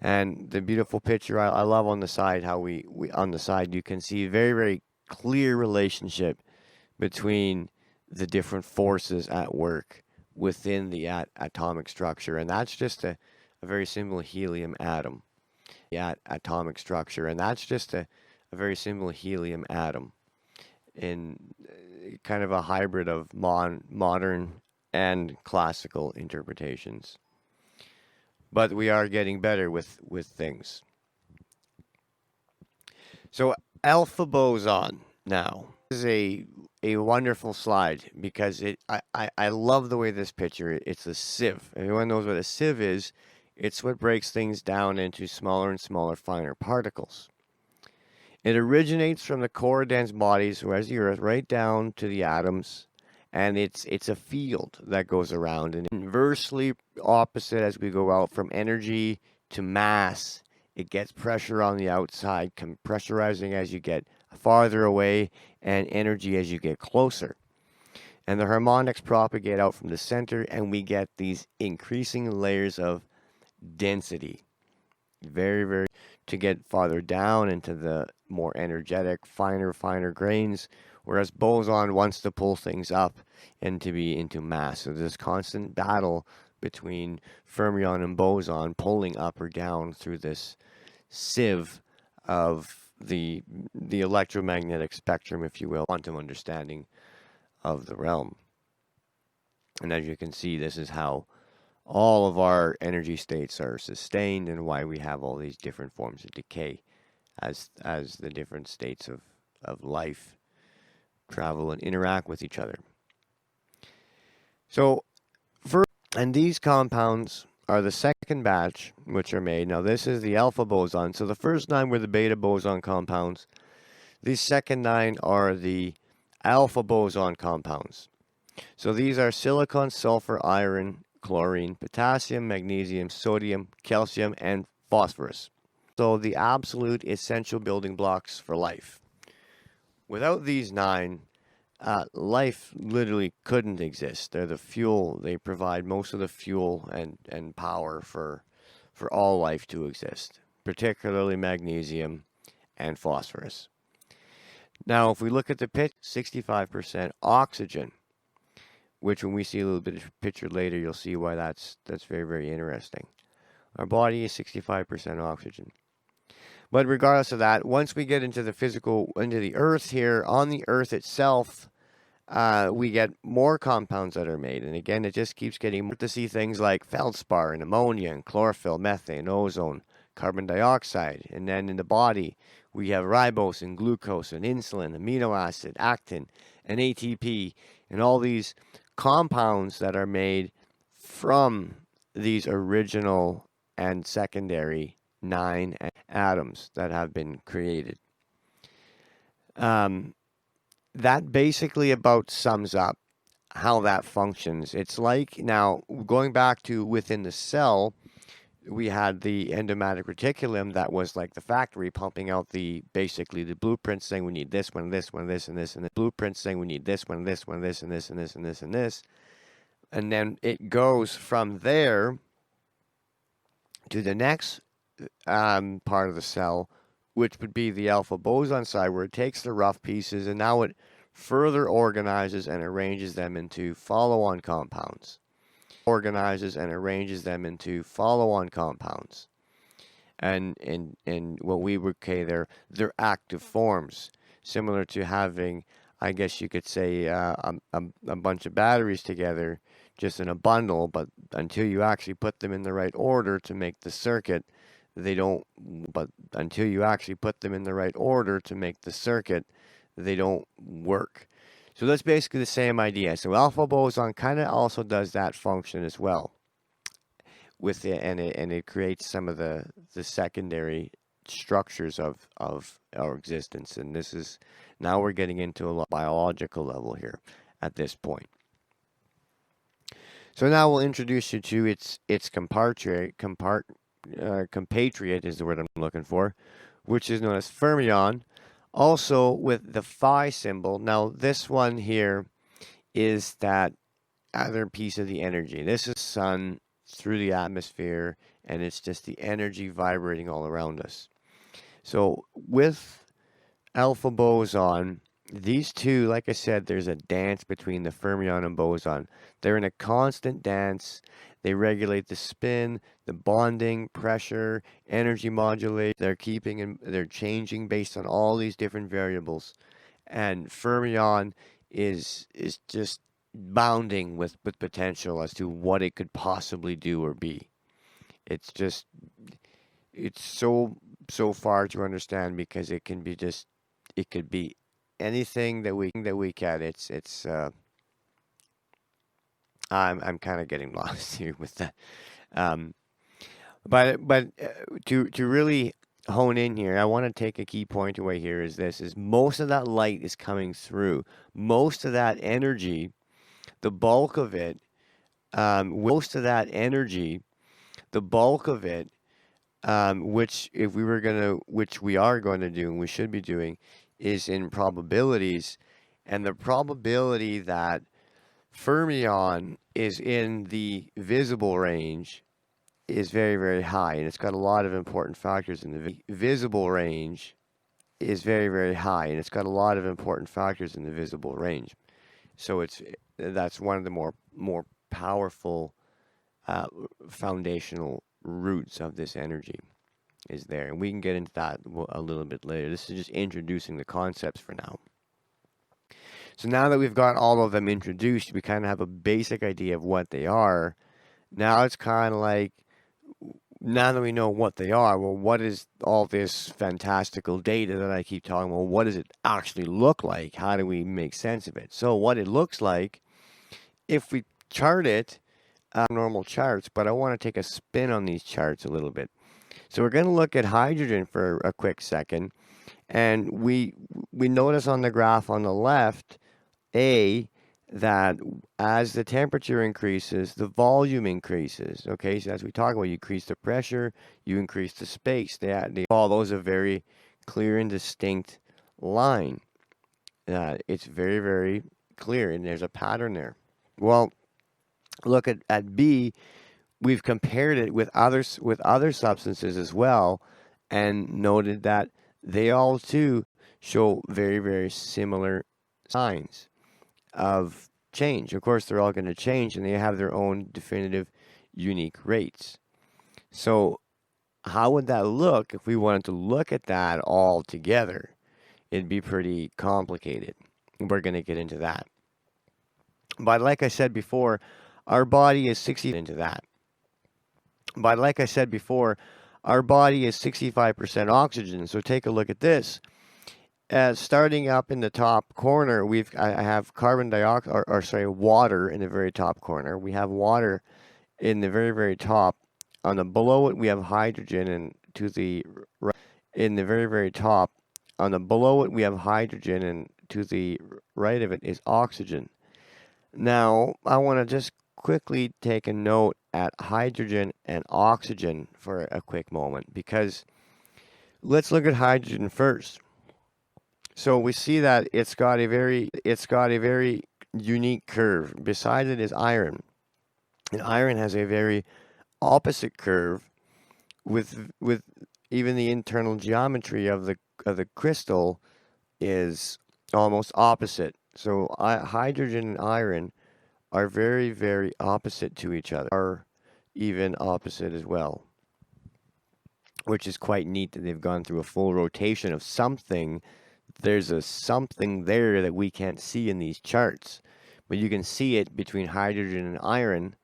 And the beautiful picture I love on the side, how we on the side you can see very, very clear relationship between the different forces at work within the atomic structure. And that's just a very simple helium atom. Atomic structure. And that's just a very simple helium atom in kind of a hybrid of modern and classical interpretations. But we are getting better with things. So alpha boson now is a wonderful slide because I love the way this picture, it's a sieve. Everyone knows what a sieve is. It's what breaks things down into smaller and smaller, finer particles. It originates from the core dense bodies, whereas the Earth, right down to the atoms. And it's a field that goes around, and inversely opposite as we go out from energy to mass. It gets pressure on the outside, pressurizing as you get farther away, and energy as you get closer. And the harmonics propagate out from the center, and we get these increasing layers of density. Very, very, to get farther down into the more energetic, finer grains. Whereas boson wants to pull things up and to be into mass. So there's constant battle between fermion and boson pulling up or down through this sieve of the electromagnetic spectrum, if you will, quantum understanding of the realm. And as you can see, this is how all of our energy states are sustained and why we have all these different forms of decay as the different states of life travel and interact with each other. So, and these compounds are the second batch which are made. Now, this is the alpha boson. So the first 9 were the beta boson compounds. These second 9 are the alpha boson compounds. So these are silicon, sulfur, iron, chlorine, potassium, magnesium, sodium, calcium, and phosphorus. So the absolute essential building blocks for life. Without these 9, life literally couldn't exist. They're the fuel. They provide most of the fuel and power for all life to exist, particularly magnesium and phosphorus. Now, if we look at the pitch, 65% oxygen, which when we see a little bit of picture later, you'll see why that's very, very interesting. Our body is 65% oxygen. But regardless of that, once we get into the physical, into the Earth here, on the Earth itself, we get more compounds that are made. And again, it just keeps getting more to see things like feldspar and ammonia and chlorophyll, methane, ozone, carbon dioxide. And then in the body, we have ribose and glucose and insulin, amino acid, actin, and ATP, and all these compounds that are made from these original and secondary 9 atoms that have been created. That basically about sums up how that functions. It's like, now, going back to within the cell, we had the endomatic reticulum that was like the factory pumping out basically the blueprints saying we need this one, this one, this, and this, and the blueprints saying we need this one, this one, this, and this, and this, and this, and this. And then it goes from there to the next part of the cell, which would be the alpha boson side, where it takes the rough pieces and now it further organizes and arranges them into follow-on compounds. And what we would say they're active forms, similar to having, I guess you could say, a bunch of batteries together just in a bundle, but until you actually put them in the right order to make the circuit, they don't work. So that's basically the same idea. So alpha boson kind of also does that function as well with it, and it creates some of the secondary structures of our existence. And this is, now we're getting into a biological level here at this point. So now we'll introduce you to its compatriot is the word I'm looking for, which is known as fermion, also with the phi symbol. Now this one here is that other piece of the energy. This is sun through the atmosphere, and it's just the energy vibrating all around us. So with alpha boson, these two, like I said, there's a dance between the fermion and boson. They're in a constant dance. They regulate the spin, the bonding, pressure, energy modulate. They're keeping and they're changing based on all these different variables. And fermion is just bounding with potential as to what it could possibly do or be. It's just, it's so far to understand, because it can be just, it could be anything that we can. It's I'm kind of getting lost here with that. But to really hone in here, I want to take a key point away here is this, is most of that light is coming through. Most of that energy, the bulk of it, most of that energy, the bulk of it, which if we were which we are going to do, and we should be doing, is in probabilities. And the probability that fermion is in the visible range is very, very high, and it's got a lot of important factors in the visible range is very, very high, and it's got a lot of important factors in the visible range. So that's one of the more powerful foundational roots of this energy is there, and we can get into that a little bit later. This is just introducing the concepts for now. So now that we've got all of them introduced, we kind of have a basic idea of what they are. Now it's kind of like, now that we know what they are, well, what is all this fantastical data that I keep talking about? What does it actually look like? How do we make sense of it? So what it looks like, if we chart it, normal charts, but I want to take a spin on these charts a little bit. So we're going to look at hydrogen for a quick second, and we notice on the graph on the left, that as the temperature increases, the volume increases. Okay, so as we talk about, you increase the pressure, you increase the space. They follows a very clear and distinct line. It's very, very clear, and there's a pattern there. Well, look at B. We've compared it with other substances as well, and noted that they all too show very, very similar signs of change. Of course, they're all going to change, and they have their own definitive, unique rates. So how would that look if we wanted to look at that all together? It'd be pretty complicated. We're going to get into that. But like I said before, our body is 60 into that. But like I said before, our body is 65% oxygen. So take a look at this. Starting up in the top corner, I have carbon dioxide, water in the very top corner. We have water in the very, very top. Below it, we have hydrogen, and to the right, in the very, very top, below it, we have hydrogen, and to the right of it is oxygen. Now, I want to just quickly take a note at hydrogen and oxygen for a quick moment, because let's look at hydrogen first. So we see that it's got a very unique curve. Beside it is iron, and iron has a very opposite curve, with even the internal geometry of the crystal is almost opposite. So hydrogen and iron are very, very opposite to each other, are even opposite as well, which is quite neat that they've gone through a full rotation of something. There's a something there that we can't see in these charts, but you can see it between hydrogen and iron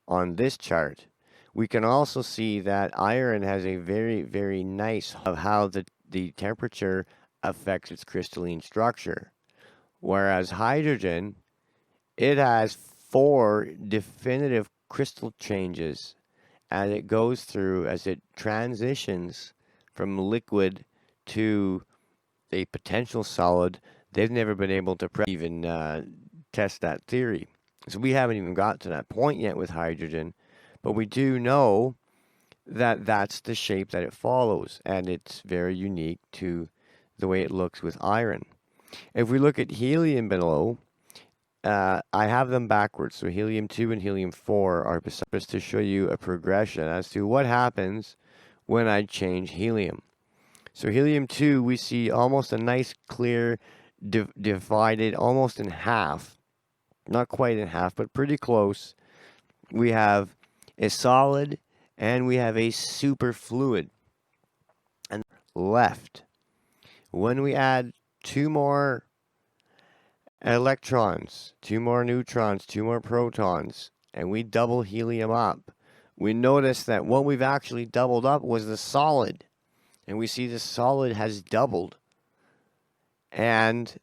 on this chart. We can also see that iron has a very, very nice of how the temperature affects its crystalline structure, whereas hydrogen, it has 4 definitive crystal changes as it goes through, as it transitions from liquid to a potential solid, they've never been able to even test that theory. So we haven't even got to that point yet with hydrogen, but we do know that that's the shape that it follows, and it's very unique to the way it looks with iron. If we look at helium below, I have them backwards. So helium-2 and helium-4 are beside to show you a progression as to what happens when I change helium. So helium-2, we see almost a nice clear divided almost in half. Not quite in half, but pretty close. We have a solid and we have a superfluid. And left. When we add 2 more electrons, 2 more neutrons, 2 more protons, and we double helium up, we notice that what we've actually doubled up was the solid. And we see the solid has doubled. And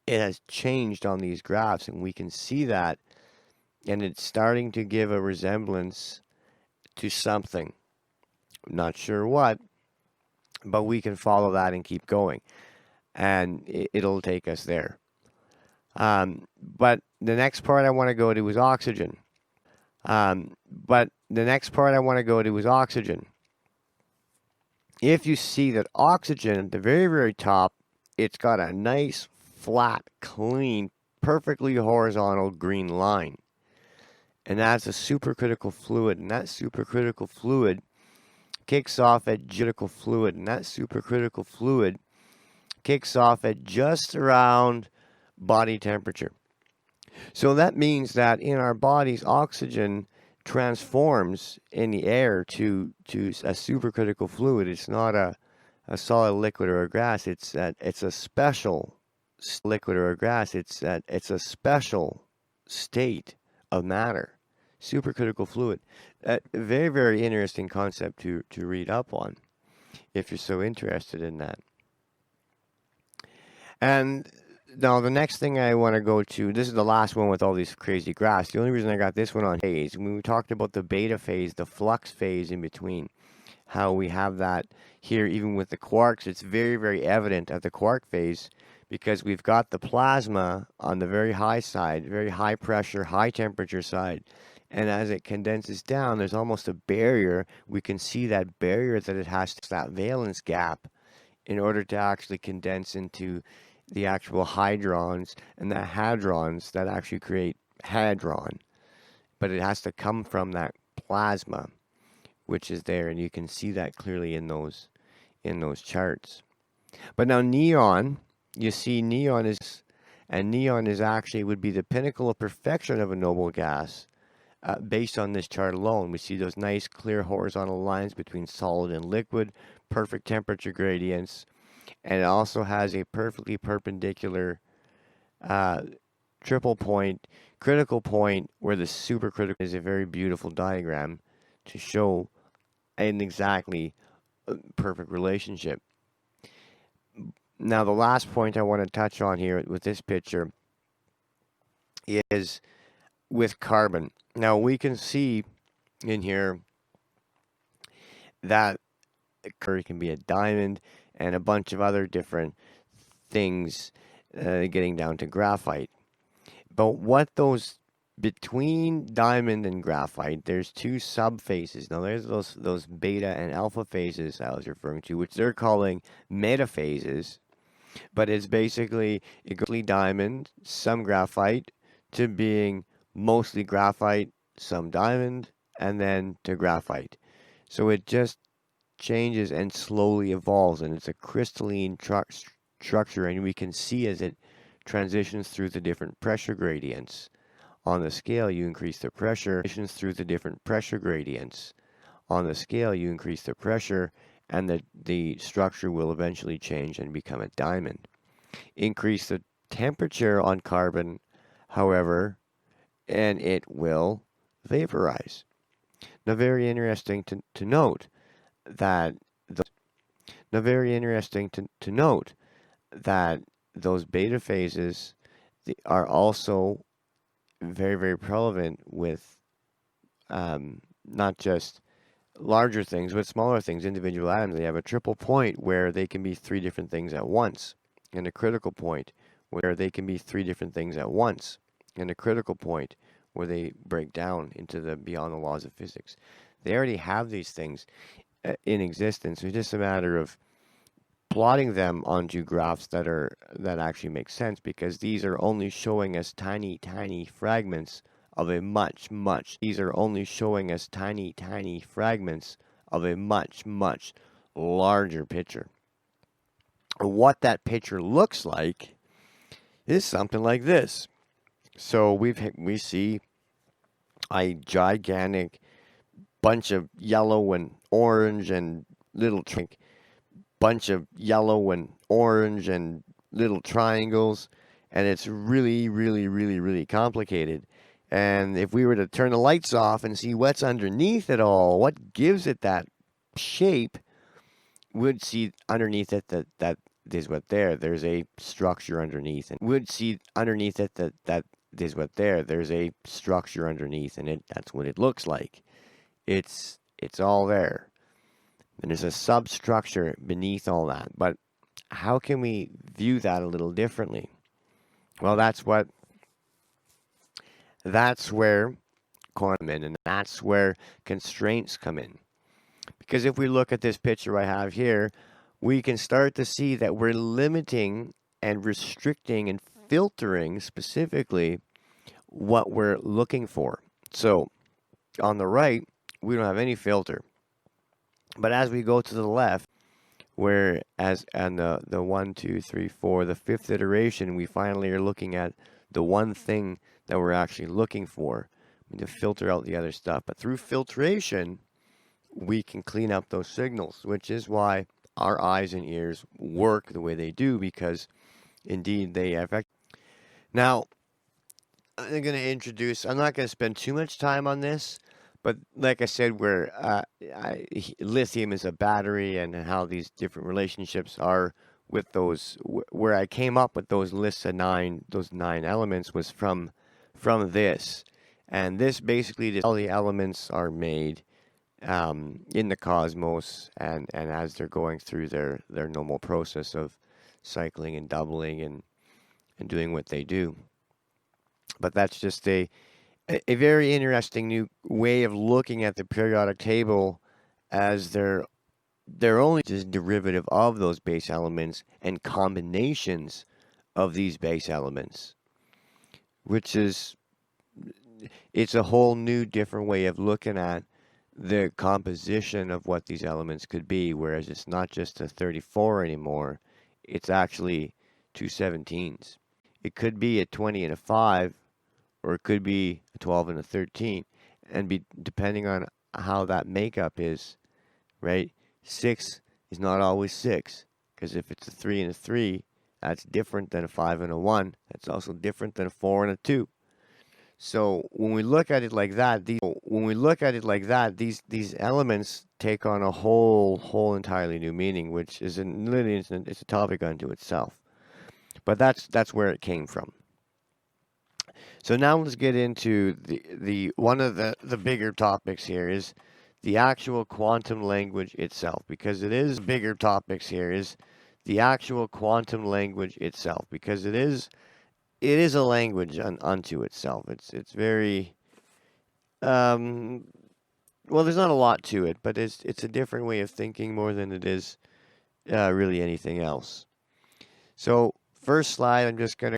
it has changed on these graphs, and we can see that. And it's starting to give a resemblance to something. Not sure what, but we can follow that and keep going. And it'll take us there. But the next part I want to go to is oxygen. If you see that oxygen at the very, very top, it's got a nice, flat, clean, perfectly horizontal green line. And that's a supercritical fluid. And that supercritical fluid kicks off at just around body temperature. So that means that in our bodies, oxygen transforms in the air to a supercritical fluid. It's not a solid liquid or a gas. It's a special liquid or a gas. It's a special state of matter. Supercritical fluid. A very, very interesting concept to read up on if you're so interested in that. And now the next thing I want to go to, this is the last one with all these crazy graphs. The only reason I got this one on phase, when we talked about the beta phase, the flux phase in between, how we have that here even with the quarks. It's very, very evident at the quark phase because we've got the plasma on the very high side, very high pressure, high temperature side. And as it condenses down, there's almost a barrier. We can see that barrier that it has, that valence gap, in order to actually condense into the actual hydrons and the hadrons that actually create hadron. But it has to come from that plasma, which is there, and you can see that clearly in those charts. But now neon, you see neon is actually would be the pinnacle of perfection of a noble gas. Based on this chart alone, we see those nice clear horizontal lines between solid and liquid, perfect temperature gradients, and it also has a perfectly perpendicular triple point, critical point, where the supercritical is a very beautiful diagram to show an exactly perfect relationship. Now, the last point I want to touch on here with this picture is with carbon. Now, we can see in here that it can be a diamond and a bunch of other different things, getting down to graphite. But what those between diamond and graphite, there's 2 subphases. Now, there's those beta and alpha phases I was referring to, which they're calling metaphases. But it's basically diamond, some graphite, to being mostly graphite, some diamond, and then to graphite. So it just changes and slowly evolves, and it's a crystalline structure, and we can see as it transitions through the different pressure gradients. On the scale, you increase the pressure, through the different pressure gradients. On the scale, you increase the pressure, and the structure will eventually change and become a diamond. Increase the temperature on carbon, however, and it will vaporize. Now, very interesting to note that those beta phases are also very, very prevalent with not just larger things with smaller things, individual atoms. They have a triple point where they can be three different things at once, and a critical point where they can be three different things at once, and a critical point where they break down into the beyond the laws of physics. They already have these things in existence. It's just a matter of plotting them onto graphs that actually make sense, because these are only showing us tiny fragments of a much larger picture. What that picture looks like is something like this. So we see a gigantic bunch of yellow and orange and little triangles, and it's really complicated. And if we were to turn the lights off and see what's underneath it all, what gives it that shape, we'd see underneath it that is what there's a structure underneath, and there's a structure underneath, and that's what it looks like. It's all there. And there's a substructure beneath all that. But how can we view that a little differently? Well, that's where quantum in, and that's where constraints come in. Because if we look at this picture I have here, we can start to see that we're limiting and restricting and filtering specifically what we're looking for. So on the right, we don't have any filter. But as we go to the left, where as on the 1, 2, 3, 4, the fifth iteration, we finally are looking at the one thing that we're actually looking for. We need to filter out the other stuff. But through filtration, we can clean up those signals, which is why our eyes and ears work the way they do, because indeed they affect. Now, I'm going to introduce, I'm not going to spend too much time on this, but like I said, where lithium is a battery, and how these different relationships are with those, where I came up with those lists of those 9 elements was from this. And this basically just all the elements are made in the cosmos, and as they're going through their normal process of cycling and doubling and doing what they do. But that's just a very interesting new way of looking at the periodic table, as they're only just derivative of those base elements and combinations of these base elements, which is, it's a whole new different way of looking at the composition of what these elements could be, whereas it's not just a 34 anymore, it's actually 2 17s. It could be a 20 and a 5, or it could be a 12 and a 13, and depending on how that makeup is, right? 6 is not always 6, because if it's a 3 and a 3, that's different than a 5 and a 1. That's also different than a 4 and a 2. So when we look at it like that, these elements take on a whole entirely new meaning, which is it's a topic unto itself. But that's where it came from. So now let's get into the one of the bigger topics here is the actual quantum language itself, because it is bigger topics here is the actual quantum language itself, because it is a language unto itself. It's very well, there's not a lot to it, but it's a different way of thinking more than it is really anything else. So first slide, I'm just gonna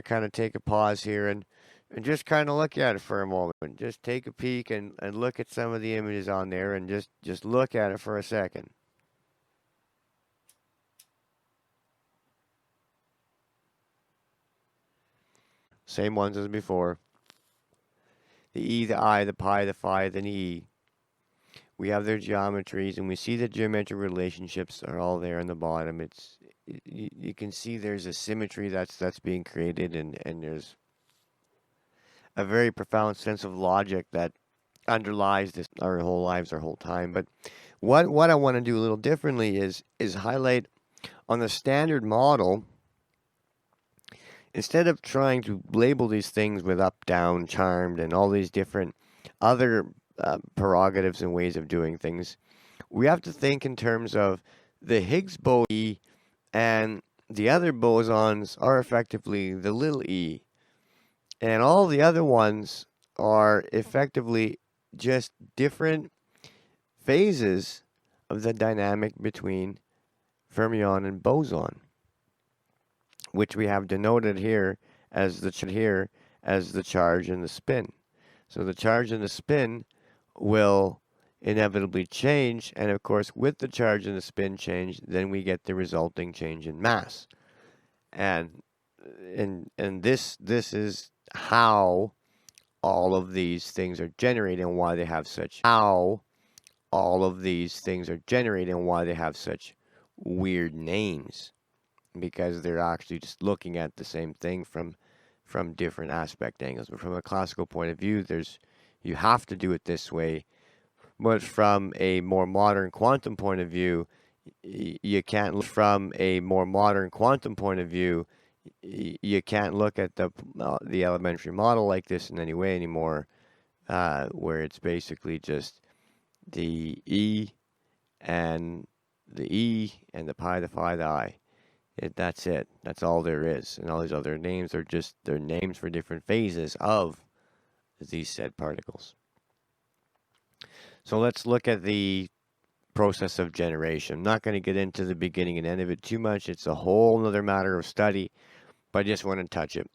kind of take a pause here and just kind of look at it for a moment. Just take a peek and look at some of the images on there, and just look at it for a second. Same ones as before. The E, the I, the pi, the phi, the E. We have their geometries, and we see the geometric relationships are all there on the bottom. You can see there's a symmetry that's being created, and there's a very profound sense of logic that underlies this our whole lives, our whole time. But what I want to do a little differently is highlight on the standard model instead of trying to label these things with up, down, charmed, and all these different other prerogatives and ways of doing things, we have to think in terms of the Higgs boson, and the other bosons are effectively the little e, and all the other ones are effectively just different phases of the dynamic between fermion and boson, which we have denoted here as the charge and the spin. So the charge and the spin will inevitably change, and of course with the charge and the spin change, then we get the resulting change in mass. And this is how all of these things are generated and why they have such weird names, because they're actually just looking at the same thing from different aspect angles. But from a classical point of view, you have to do it this way. But from a more modern quantum point of view, you can't look at the elementary model like this in any way anymore, where it's basically just the E and the pi, the phi, the I. That's it. That's all there is. And all these other names are just they're names for different phases of these said particles. So let's look at the process of generation. I'm not going to get into the beginning and end of it too much. It's a whole other matter of study, but I just want to touch it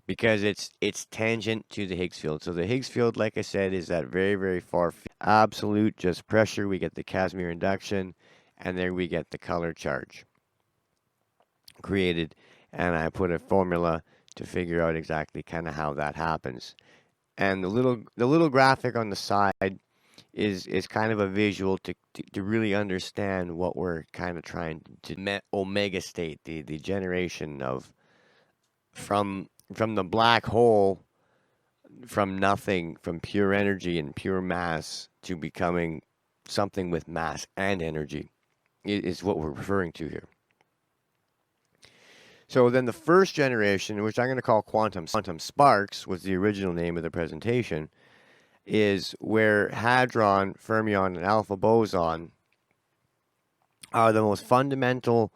because it's tangent to the Higgs field. So the Higgs field, like I said, is that very, very far absolute just pressure. We get the Casimir induction, and there we get the color charge created, and I put a formula to figure out exactly kind of how that happens. And the little graphic on the side is kind of a visual to really understand what we're kind of trying to omega state, the generation of from the black hole, from nothing, from pure energy and pure mass to becoming something with mass and energy is what we're referring to here. So then the first generation, which I'm going to call quantum sparks, was the original name of the presentation, is where hadron, fermion, and alpha boson are the most fundamental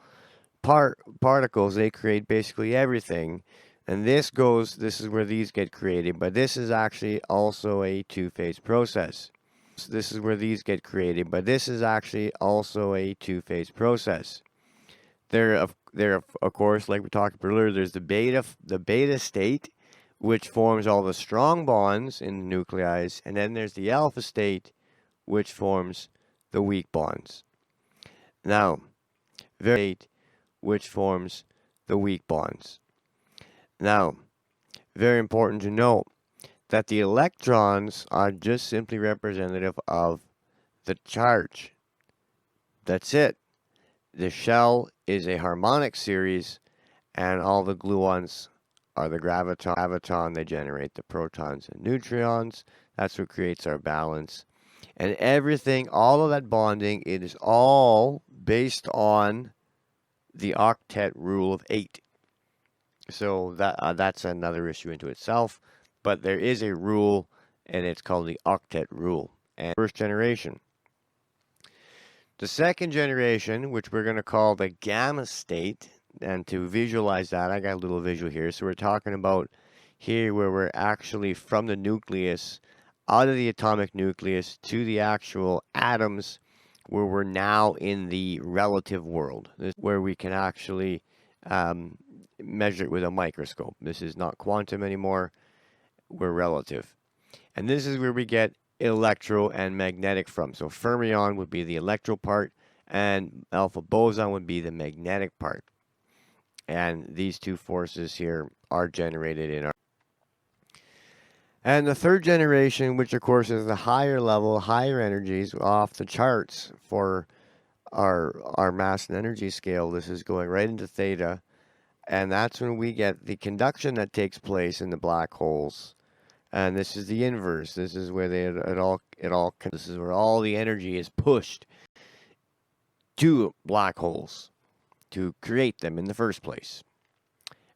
particles. They create basically everything. And this is where these get created, but this is actually also a two-phase process. This is where these get created, but this is actually also a two-phase process. There, of course, like we talked about earlier, there's the beta state, which forms all the strong bonds in the nuclei, and then there's the alpha state, which forms the weak bonds. Now, which forms the weak bonds. Now, very important to note that the electrons are just simply representative of the charge. That's it. The shell is a harmonic series, and all the gluons are the graviton. They generate the protons and neutrons. That's what creates our balance. And everything, all of that bonding, it is all based on the octet rule of 8. So that's another issue into itself. But there is a rule, and it's called the octet rule. And first generation. The second generation, which we're going to call the gamma state, and to visualize that, I got a little visual here. So we're talking about here where we're actually from the nucleus, out of the atomic nucleus to the actual atoms, where we're now in the relative world. This is where we can actually measure it with a microscope. This is not quantum anymore. We're relative. And this is where we get electro and magnetic from. So fermion would be the electro part, and alpha boson would be the magnetic part. And these two forces here are generated in our. And the third generation, which of course is the higher level, higher energies, off the charts for our mass and energy scale. This is going right into theta, and that's when we get the conduction that takes place in the black holes. And this is the inverse. This is where this is where all the energy is pushed to black holes to create them in the first place.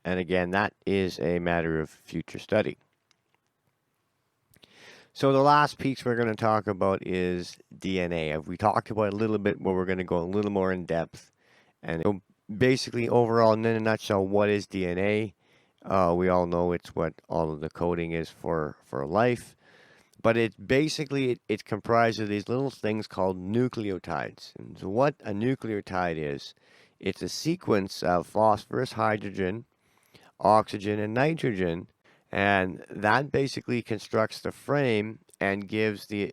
And again, that is a matter of future study. So the last piece we're going to talk about is DNA. We talked about it a little bit, but we're going to go a little more in depth. And so basically, overall, in a nutshell, what is DNA? We all know it's what all of the coding is for life. But it's basically, it's comprised of these little things called nucleotides. And so what a nucleotide is, it's a sequence of phosphorus, hydrogen, oxygen, and nitrogen. And that basically constructs the frame and gives the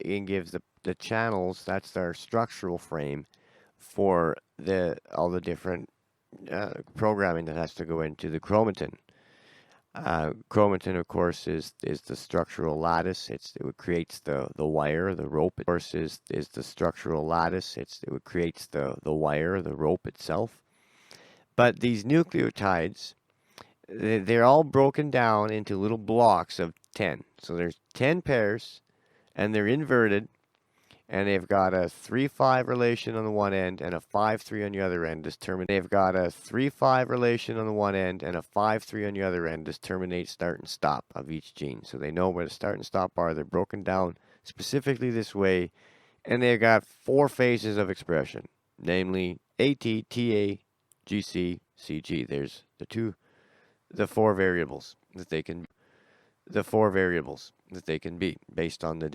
channels. That's their structural frame for all the different programming that has to go into the chromatin. Chromatin, of course, is the structural lattice. It creates the wire, the rope. Of course, is the structural lattice. It creates the wire, the rope itself. But these nucleotides, they're all broken down into little blocks of 10. So there's 10 pairs, and they're inverted, and they've got a 3-5 relation on the one end and a 5-3 on the other end. They've got a 3-5 relation on the one end and a 5-3 on the other end to terminate start and stop of each gene. So they know where the start and stop are. They're broken down specifically this way, and they've got 4 phases of expression, namely AT, TA, GC, CG. There's the 4 variables that they can be based on the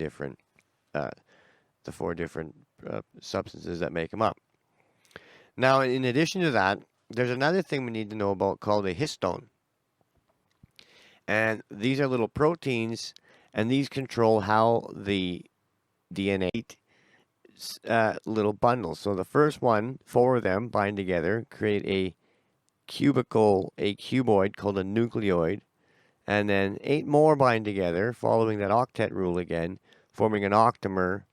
4 different substances that make them up. Now, in addition to that, there's another thing we need to know about called a histone. And these are little proteins, and these control how the DNA little bundles. So the first 4 of them bind together, create a cuboid called a nucleoid, and then 8 more bind together, following that octet rule again, forming an octamer,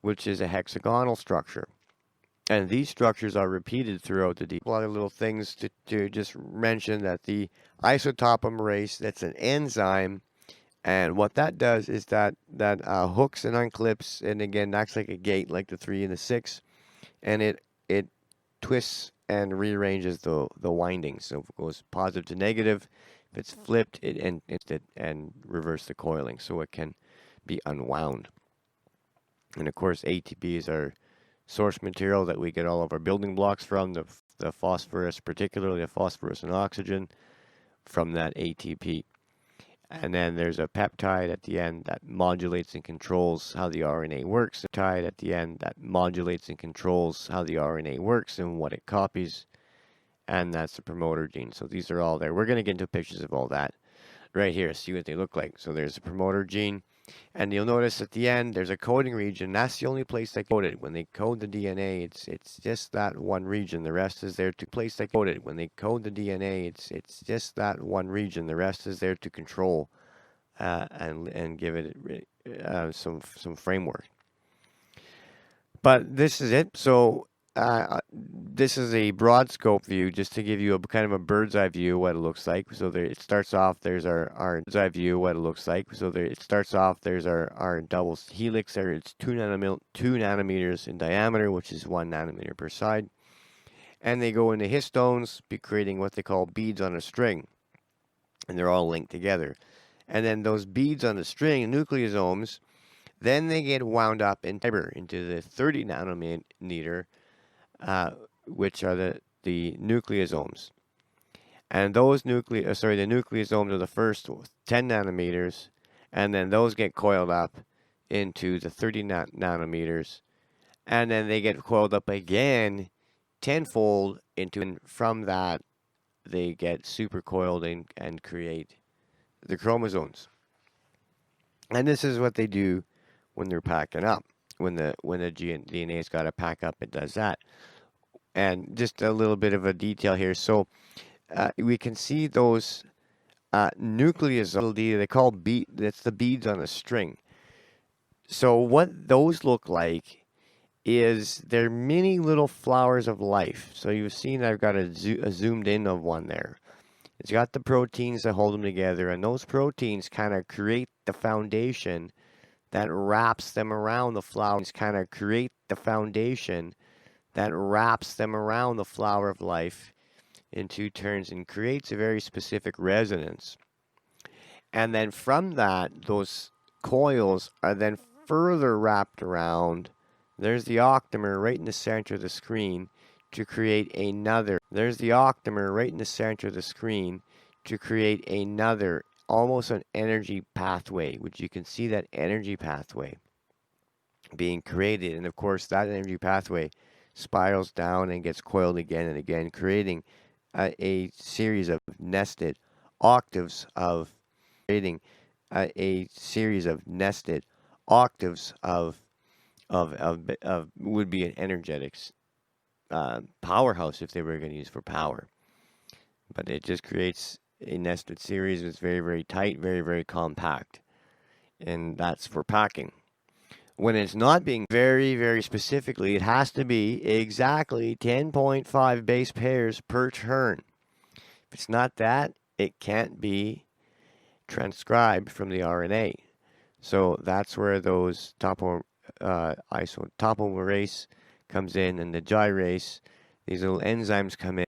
which is a hexagonal structure. And these structures are repeated throughout the DNA. A lot of little things to just mention that the isotopomerase, that's an enzyme, and what that does is that hooks and unclips, and again, acts like a gate, like the 3 and the 6, and it twists and rearranges the windings. So if it goes positive to negative, if it's flipped, and reverse the coiling, so it can be unwound. And of course, ATP is our source material that we get all of our building blocks from, the phosphorus, particularly the phosphorus and oxygen, from that ATP. And then there's a peptide at the end that modulates and controls how the RNA works. A peptide at the end that modulates and controls how the RNA works and what it copies. And that's the promoter gene. So these are all there. We're going to get into pictures of all that right here, see what they look like. So there's a promoter gene. And you'll notice at the end, there's a coding region. That's the only place they code it. When they code the DNA, it's just that one region. The rest is there to place they code it. When they code the DNA, it's just that one region. The rest is there to control and give it some framework. But this is it. So this is a broad scope view, just to give you a kind of a bird's eye view of what it looks like. So there, it starts off, there's our bird's eye view of what it looks like. So there, it starts off, there's our double helix there. It's 2 nanometers in diameter, which is 1 nanometer per side. And they go into histones, creating what they call beads on a string. And they're all linked together. And then those beads on the string, nucleosomes, then they get wound up in fiber into the 30 nanometer, which are the nucleosomes. And those the nucleosomes are the first 10 nanometers, and then those get coiled up into the 30 nanometers, and then they get coiled up again tenfold and from that they get supercoiled and create the chromosomes. And this is what they do when they're packing up. When the DNA's got to pack up, it does that. And just a little bit of a detail here. So we can see those nucleosomes. They call that's the beads on a string. So what those look like is they're mini little flowers of life. So you've seen I've got a zoomed in of one there. It's got the proteins that hold them together, and those proteins kind of create the foundation that wraps them around the flowers, kind of create the foundation that wraps them around the flower of life in two turns and creates a very specific resonance. And then from that, those coils are then further wrapped around. There's the octamer right in the center of the screen to create another. There's the octamer right in the center of the screen to create another, almost an energy pathway, which you can see that energy pathway being created. And of course, that energy pathway spirals down and gets coiled again and again, creating a series of nested octaves of creating a series of nested octaves of would be an energetics powerhouse if they were going to use for power. But it just creates a nested series that's very, very tight, very, very compact. And that's for packing. When it's not being very, very specifically, it has to be exactly 10.5 base pairs per turn. If it's not that, it can't be transcribed from the RNA. So that's where those topomerase comes in, and the gyrase, these little enzymes come in.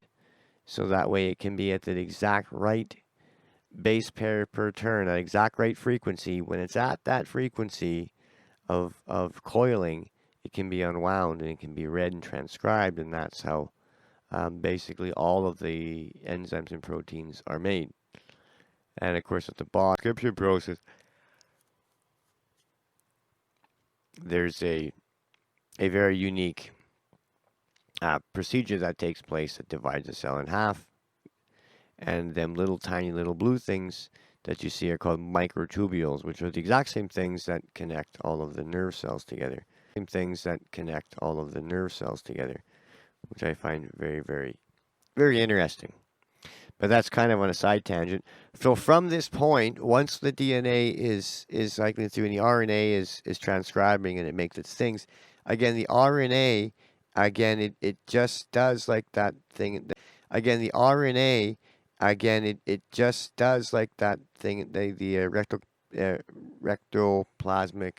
So that way it can be at the exact right base pair per turn, at exact right frequency. When it's at that frequency of coiling, it can be unwound and it can be read and transcribed, and that's how basically all of the enzymes and proteins are made. And of course, at the bottom, transcription process, there's a very unique procedure that takes place that divides a cell in half. And them little tiny little blue things that you see are called microtubules, which are the exact same things that connect all of the nerve cells together. Same things that connect all of the nerve cells together, which I find very, very, very interesting. But that's kind of on a side tangent. So from this point, once the DNA is cycling through and the RNA is transcribing and it makes its things, again, the RNA, again, it just does like that thing. Again, the RNA, again, it just does like that thing, the rectoplasmic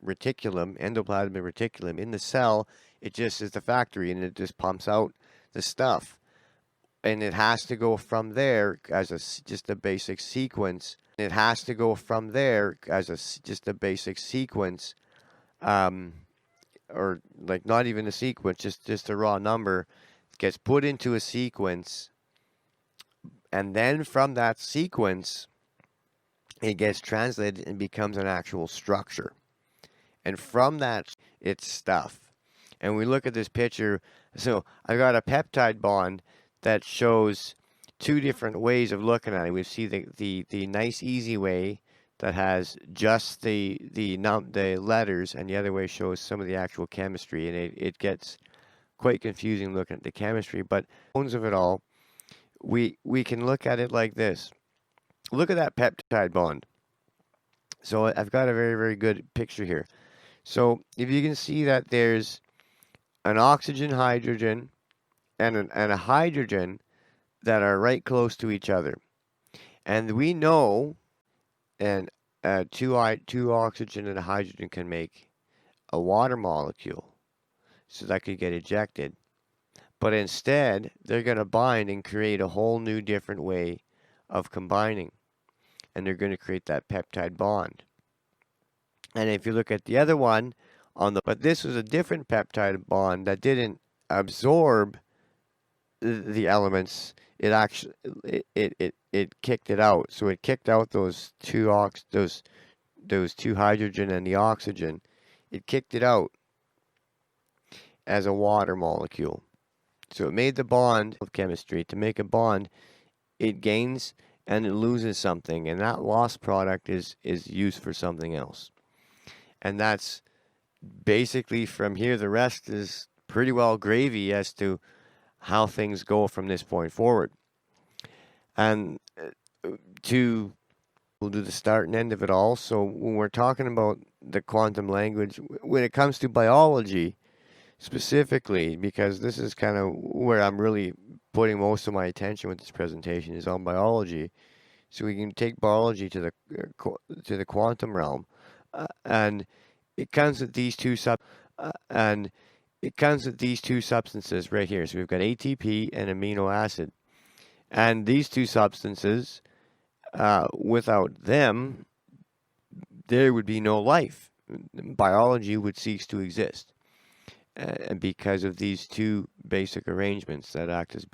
reticulum, endoplasmic reticulum in the cell. It just is the factory, and it just pumps out the stuff. And it has to go from there as just a basic sequence. It has to go from there as just a basic sequence, or like not even a sequence, just a raw number gets put into a sequence, and then from that sequence, it gets translated and becomes an actual structure. And from that, it's stuff. And we look at this picture. So I got a peptide bond that shows two different ways of looking at it. We see the nice easy way that has just the letters, and the other way shows some of the actual chemistry, and it gets quite confusing looking at the chemistry. But bones of it all, we can look at it like this. Look at that peptide bond. So I've got a very, very good picture here. So if you can see that there's an oxygen, hydrogen, and a hydrogen that are right close to each other. And we know and two oxygen and a hydrogen can make a water molecule. So that could get ejected. But instead, they're going to bind and create a whole new different way of combining. And they're going to create that peptide bond. And if you look at the other one, but this was a different peptide bond that didn't absorb the elements. It actually it kicked it out. So it kicked out those two hydrogen and the oxygen. It kicked it out as a water molecule. So it made the bond of chemistry. To make a bond, it gains and it loses something, and that lost product is used for something else. And that's basically from here. The rest is pretty well gravy as to how things go from this point forward. And we'll do the start and end of it all. So when we're talking about the quantum language, when it comes to biology specifically, because this is kind of where I'm really putting most of my attention with this presentation, is on biology. So we can take biology to the quantum realm, and it comes with these two and it comes with these two substances right here. So we've got ATP and amino acid. And these two substances, without them, there would be no life. Biology would cease to exist. And because of these two basic arrangements that act as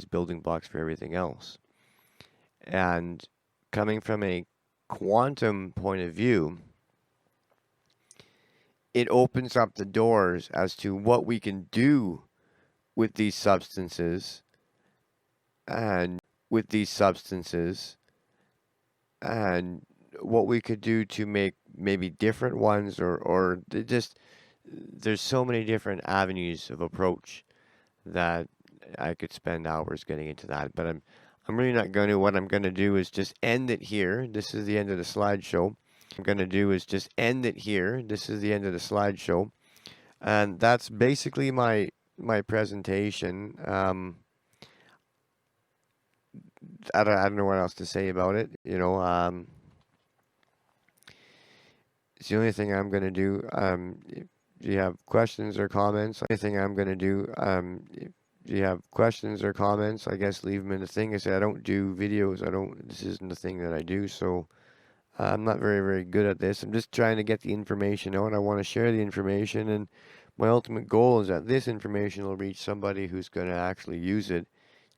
building blocks for everything else. And coming from a quantum point of view, it opens up the doors as to what we can do with these substances and what we could do to make maybe different ones or just there's so many different avenues of approach that I could spend hours getting into that, but I'm really not going to. What I'm going to do is just end it here. This is the end of the slideshow. And that's basically my presentation. I don't know what else to say about it. It's the only thing I'm going to do. If you have questions or comments, if you have questions or comments, I guess leave them in the thing. I say I don't do videos. This isn't the thing that I do. So I'm not very, very good at this. I'm just trying to get the information out. I want to share the information, and my ultimate goal is that this information will reach somebody who's going to actually use it,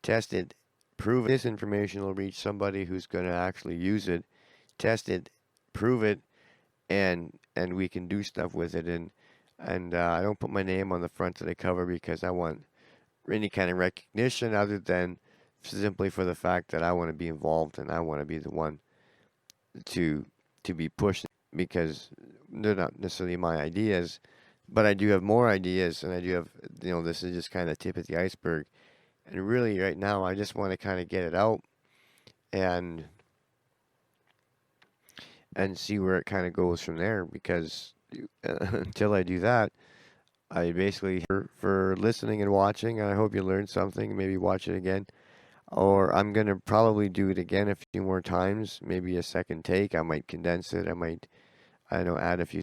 test it, prove it. This information will reach somebody who's going to actually use it, test it, prove it, and we can do stuff with it. And I don't put my name on the front of the cover because I want any kind of recognition other than simply for the fact that I want to be involved and I want to be the one to be pushed, because they're not necessarily my ideas, but I do have more ideas, and I do have, this is just kind of tip of the iceberg. And really right now I just want to kind of get it out and see where it kind of goes from there, because until I do that, I basically for listening and watching, and I hope you learned something, maybe watch it again. Or I'm going to probably do it again a few more times, maybe a second take. I might condense it. I might, add a few